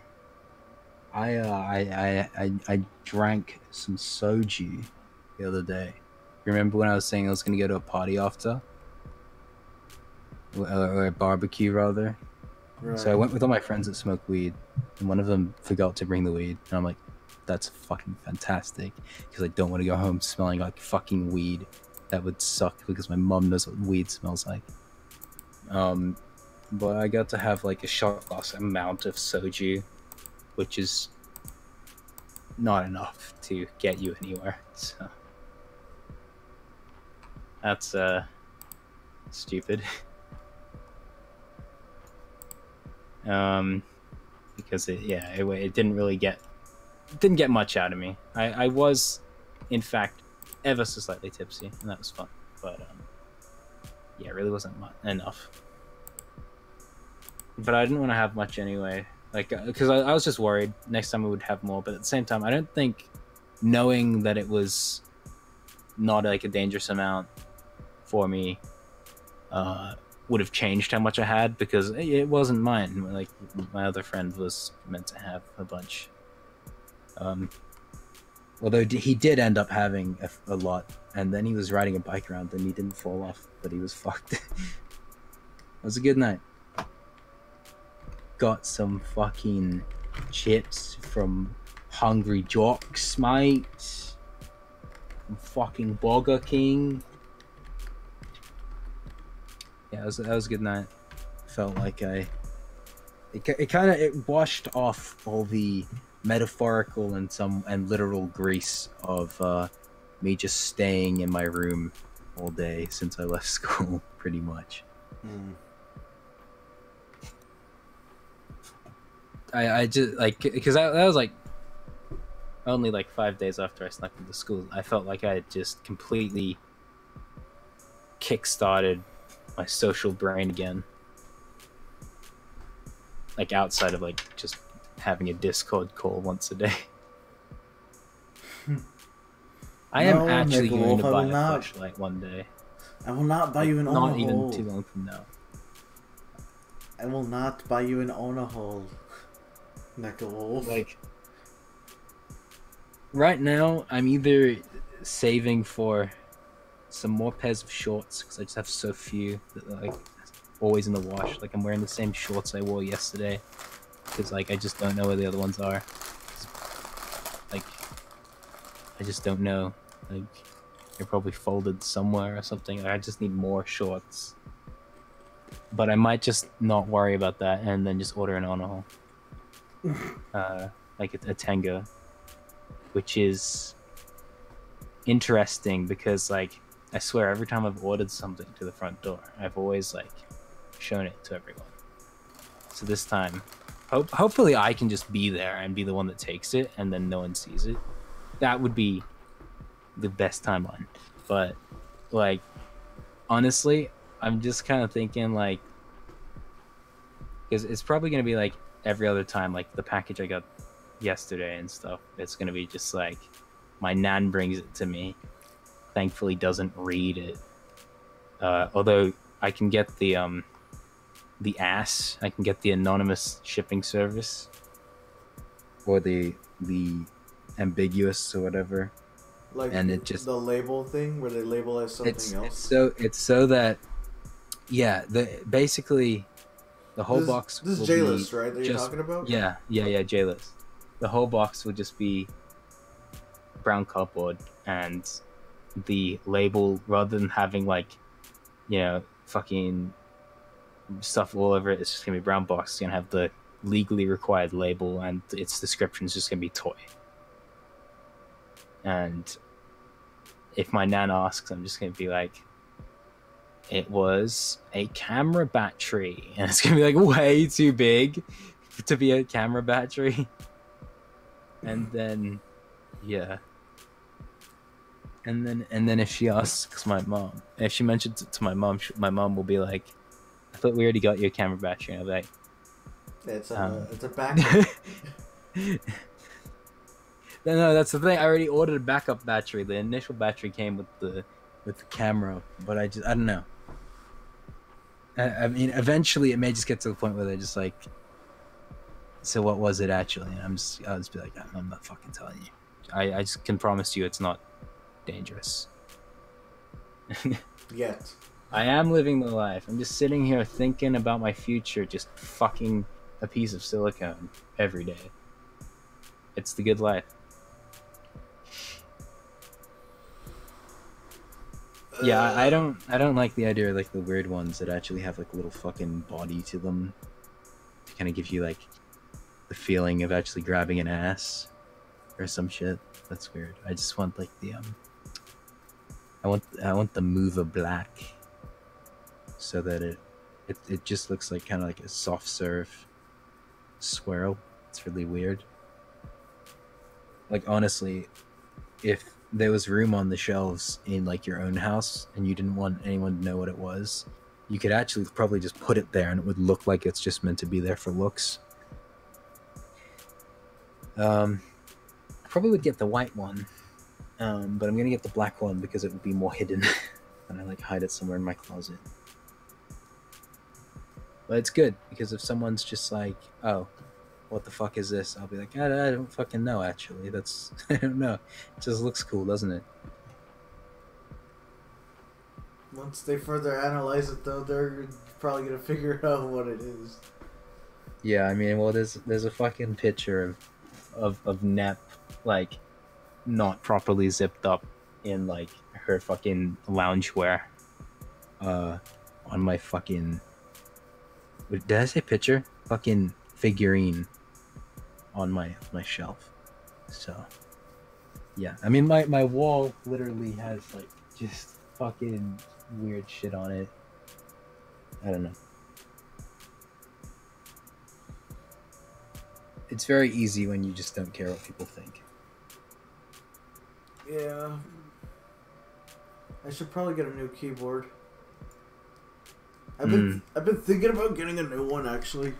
drank some soju the other day. Remember when I was saying I was gonna go to a party after? Or a barbecue, rather. Right. So I went with all my friends that smoke weed, and one of them forgot to bring the weed. And I'm like, that's fucking fantastic, because I don't want to go home smelling like fucking weed. That would suck, because my mum knows what weed smells like. But I got to have like a shot glass amount of soju, which is not enough to get you anywhere. So that's stupid. Because it didn't really didn't get much out of me. I was, in fact, ever so slightly tipsy, and that was fun. But yeah, it really wasn't enough. But I didn't want to have much anyway, like because I was just worried next time I would have more. But at the same time, I don't think knowing that it was not like a dangerous amount for me would have changed how much I had, because it wasn't mine. Like my other friend was meant to have a bunch. Although he did end up having a lot, and then he was riding a bike around and he didn't fall off, but he was fucked. It was a good night. Got some fucking chips from Hungry Jocks, mate. From fucking Burger King. Yeah, that was a good night. Felt like it washed off all the metaphorical and literal grease of me just staying in my room all day since I left school, pretty much. I just like, because that was like only like 5 days after I snuck into school. I felt like I had just completely kick-started my social brain again, like outside of like just having a Discord call once a day. I am actually going to buy a flashlight one day. I will not buy you an Ona hole. Not even too long from now. I will not buy you an Ona hole. Neckalwolf. Like, right now, I'm either saving for some more pairs of shorts, because I just have so few that are, like, always in the wash. Like, I'm wearing the same shorts I wore yesterday, because like I just don't know where the other ones are. Like, I just don't know. Like, they're probably folded somewhere or something. I just need more shorts. But I might just not worry about that and then just order an Ona hole. Like a Tenga, which is interesting because, like, I swear every time I've ordered something to the front door, I've always like shown it to everyone. So this time, hopefully I can just be there and be the one that takes it, and then no one sees it. That would be the best timeline. But like, honestly, I'm just kind of thinking, like, because it's probably gonna be like every other time, like the package I got yesterday and stuff. It's gonna be just like my nan brings it to me. Thankfully, doesn't read it. Although I can get the ASS, I can get the anonymous shipping service, or the ambiguous or whatever. Like, and it just, the label thing where they label as something else. It's so that, yeah, basically the whole box. This is J-list, right? That you're talking about? Yeah, J-list. The whole box would just be brown cardboard, and the label, rather than having like, you know, fucking stuff all over it, it's just gonna be brown box. It's gonna have the legally required label, and its description is just gonna be toy. And if my nan asks, I'm just gonna be like, it was a camera battery, and it's gonna be like way too big to be a camera battery. And then, yeah. And then if she asks my mom, if she mentions it to my mom will be like, I thought we already got you a camera battery. And I'll be like, it's a backup. No, that's the thing. I already ordered a backup battery. The initial battery came with the camera, but I don't know. I mean, eventually it may just get to the point where they're just like, so what was it actually? And I'll just be like, I'm not fucking telling you. I just can promise you it's not dangerous. Yet. I am living the life. I'm just sitting here thinking about my future, just fucking a piece of silicone every day. It's the good life. Yeah, I don't like the idea of like the weird ones that actually have like a little fucking body to them to kind of give you like the feeling of actually grabbing an ass or some shit. That's weird. I just want like the I want the mover black so that it just looks like kind of like a soft serve swirl. It's really weird. Like honestly, if there was room on the shelves in like your own house and you didn't want anyone to know what it was, you could actually probably just put it there and it would look like it's just meant to be there for looks. I probably would get the white one, but I'm gonna get the black one because it would be more hidden and I like hide it somewhere in my closet. But it's good because if someone's just like, oh, what the fuck is this? I'll be like, I don't fucking know actually. That's I don't know. It just looks cool, doesn't it? Once they further analyze it though, they're probably gonna figure out what it is. Yeah, I mean, well, there's a fucking picture of Nep like not properly zipped up in like her fucking loungewear on my fucking, did I say picture? Fucking figurine on my shelf. So yeah, I mean my wall literally has like just fucking weird shit on it. I don't know. It's very easy when you just don't care what people think. Yeah. I should probably get a new keyboard. I've been thinking about getting a new one actually.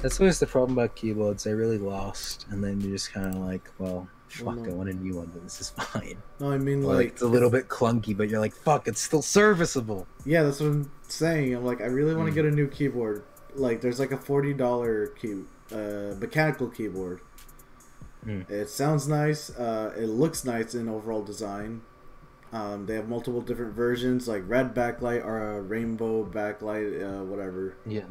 That's always the problem about keyboards. They're really lost, and then you're just kind of like, well, fuck, I want a new one, but this is fine. No, I mean or, like it's a little bit clunky, but you're like, fuck, it's still serviceable. Yeah, that's what I'm saying. I'm like, I really want to get a new keyboard. Like, there's like a $40 mechanical keyboard. It sounds nice. It looks nice in overall design. They have multiple different versions, like red backlight or a rainbow backlight, whatever. Yeah.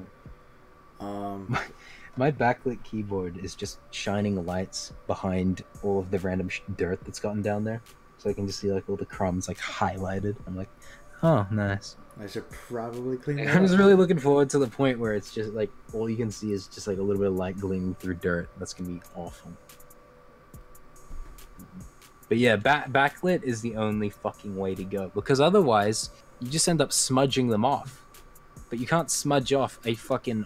My backlit keyboard is just shining lights behind all of the random dirt that's gotten down there, so I can just see like all the crumbs like highlighted. I'm like, oh, nice. I should probably clean that I'm up. just really looking forward to the point where it's just like all you can see is just like a little bit of light gleaming through dirt. That's gonna be awful. But yeah, backlit is the only fucking way to go, because otherwise you just end up smudging them off. But you can't smudge off a fucking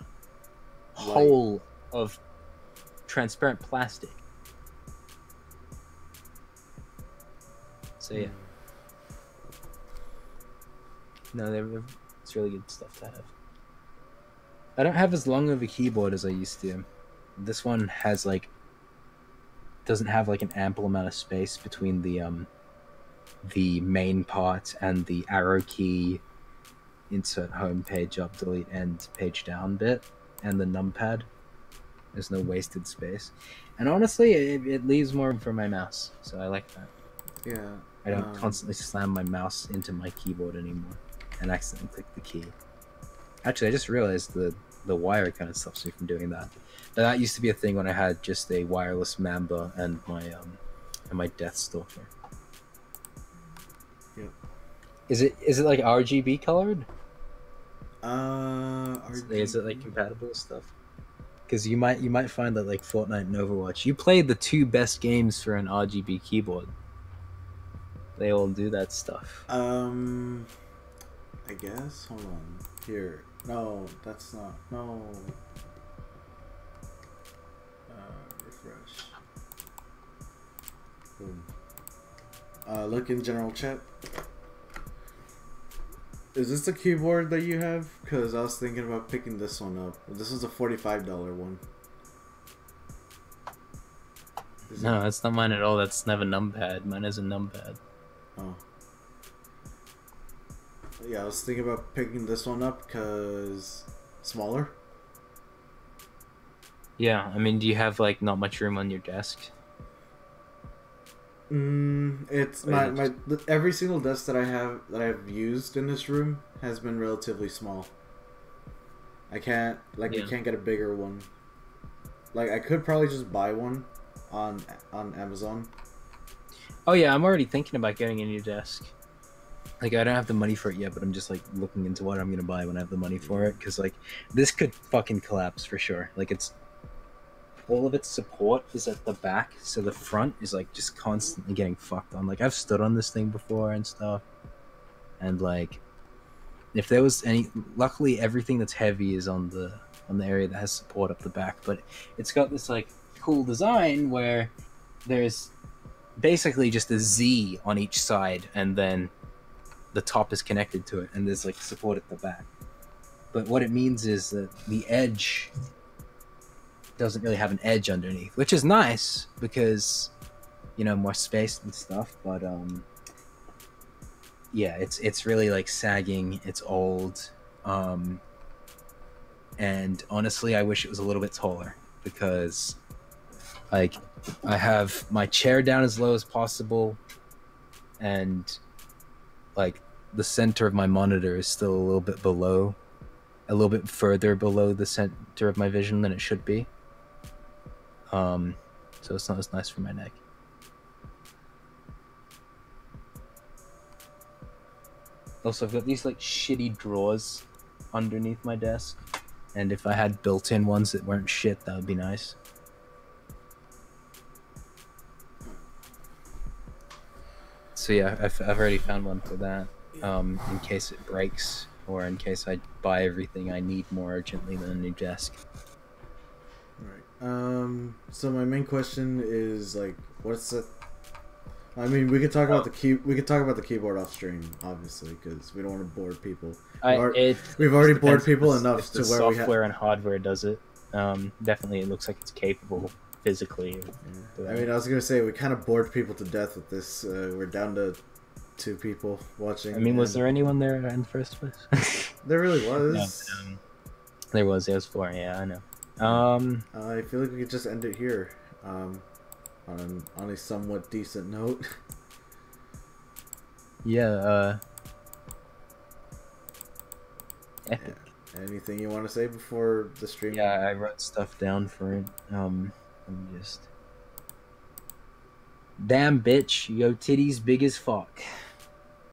hole of transparent plastic. So yeah. No, it's really good stuff to have. I don't have as long of a keyboard as I used to. This one has like doesn't have like an ample amount of space between the main part and the arrow key, insert home, page up, delete, end, page down bit, and the numpad. There's no wasted space, and honestly it leaves more room for my mouse, so I like that. Yeah. I don't constantly slam my mouse into my keyboard anymore and accidentally click the key. Actually, I just realized the wire kind of stops me from doing that. That used to be a thing when I had just a wireless Mamba and my Deathstalker. Yeah. Is it like RGB colored? RGB. Is it like compatible with stuff? Because you might find that like Fortnite and Overwatch, you play the two best games for an RGB keyboard. They all do that stuff. I guess. Hold on. Here. No, that's not. No. Refresh. Boom. Look in general chat. Is this the keyboard that you have? Because I was thinking about picking this one up. This is a $45 one. No, that's not mine at all. That's never numpad. Mine is a numpad. Oh. Yeah, I was thinking about picking this one up because smaller. Yeah, I mean, do you have like not much room on your desk? It's every single desk that I've used in this room has been relatively small. I can't I can't get a bigger one. Like I could probably just buy one on Amazon. Oh yeah, I'm already thinking about getting a new desk. Like I don't have the money for it yet, but I'm just like looking into what I'm gonna buy when I have the money for it. Because like this could fucking collapse for sure. Like it's all of its support is at the back, so the front is like just constantly getting fucked on. Like I've stood on this thing before and stuff, and like if there was any, luckily everything that's heavy is on the area that has support up the back. But it's got this like cool design where there's basically just a Z on each side, and then the top is connected to it, and there's like support at the back. But what it means is that the edge doesn't really have an edge underneath, which is nice because, you know, more space and stuff. But yeah, it's really like sagging. It's old, and honestly, I wish it was a little bit taller because, like, I have my chair down as low as possible, and like the center of my monitor is still a little bit further below the center of my vision than it should be. So it's not as nice for my neck. Also, I've got these like shitty drawers underneath my desk, and if I had built-in ones that weren't shit, that would be nice. So yeah, I've already found one for that, in case it breaks, or in case I buy everything I need more urgently than a new desk. Right. So my main question is like, what's the? I mean, we could talk about the keyboard off stream, obviously, because we don't want to bore people. We've already bored people enough to where we have software and hardware does it. Definitely, it looks like it's capable physically. Yeah. I mean, I was gonna say we kind of bored people to death with this. We're down to 2 people watching. I mean, was there anyone there in the first place? There really was. No, there was 4. Yeah, I know. I feel like we could just end it here, on a somewhat decent note. Yeah. Epic. Yeah. Anything you want to say before the stream? Yeah, I wrote stuff down for it. I'm just. Damn bitch, yo titties big as fuck.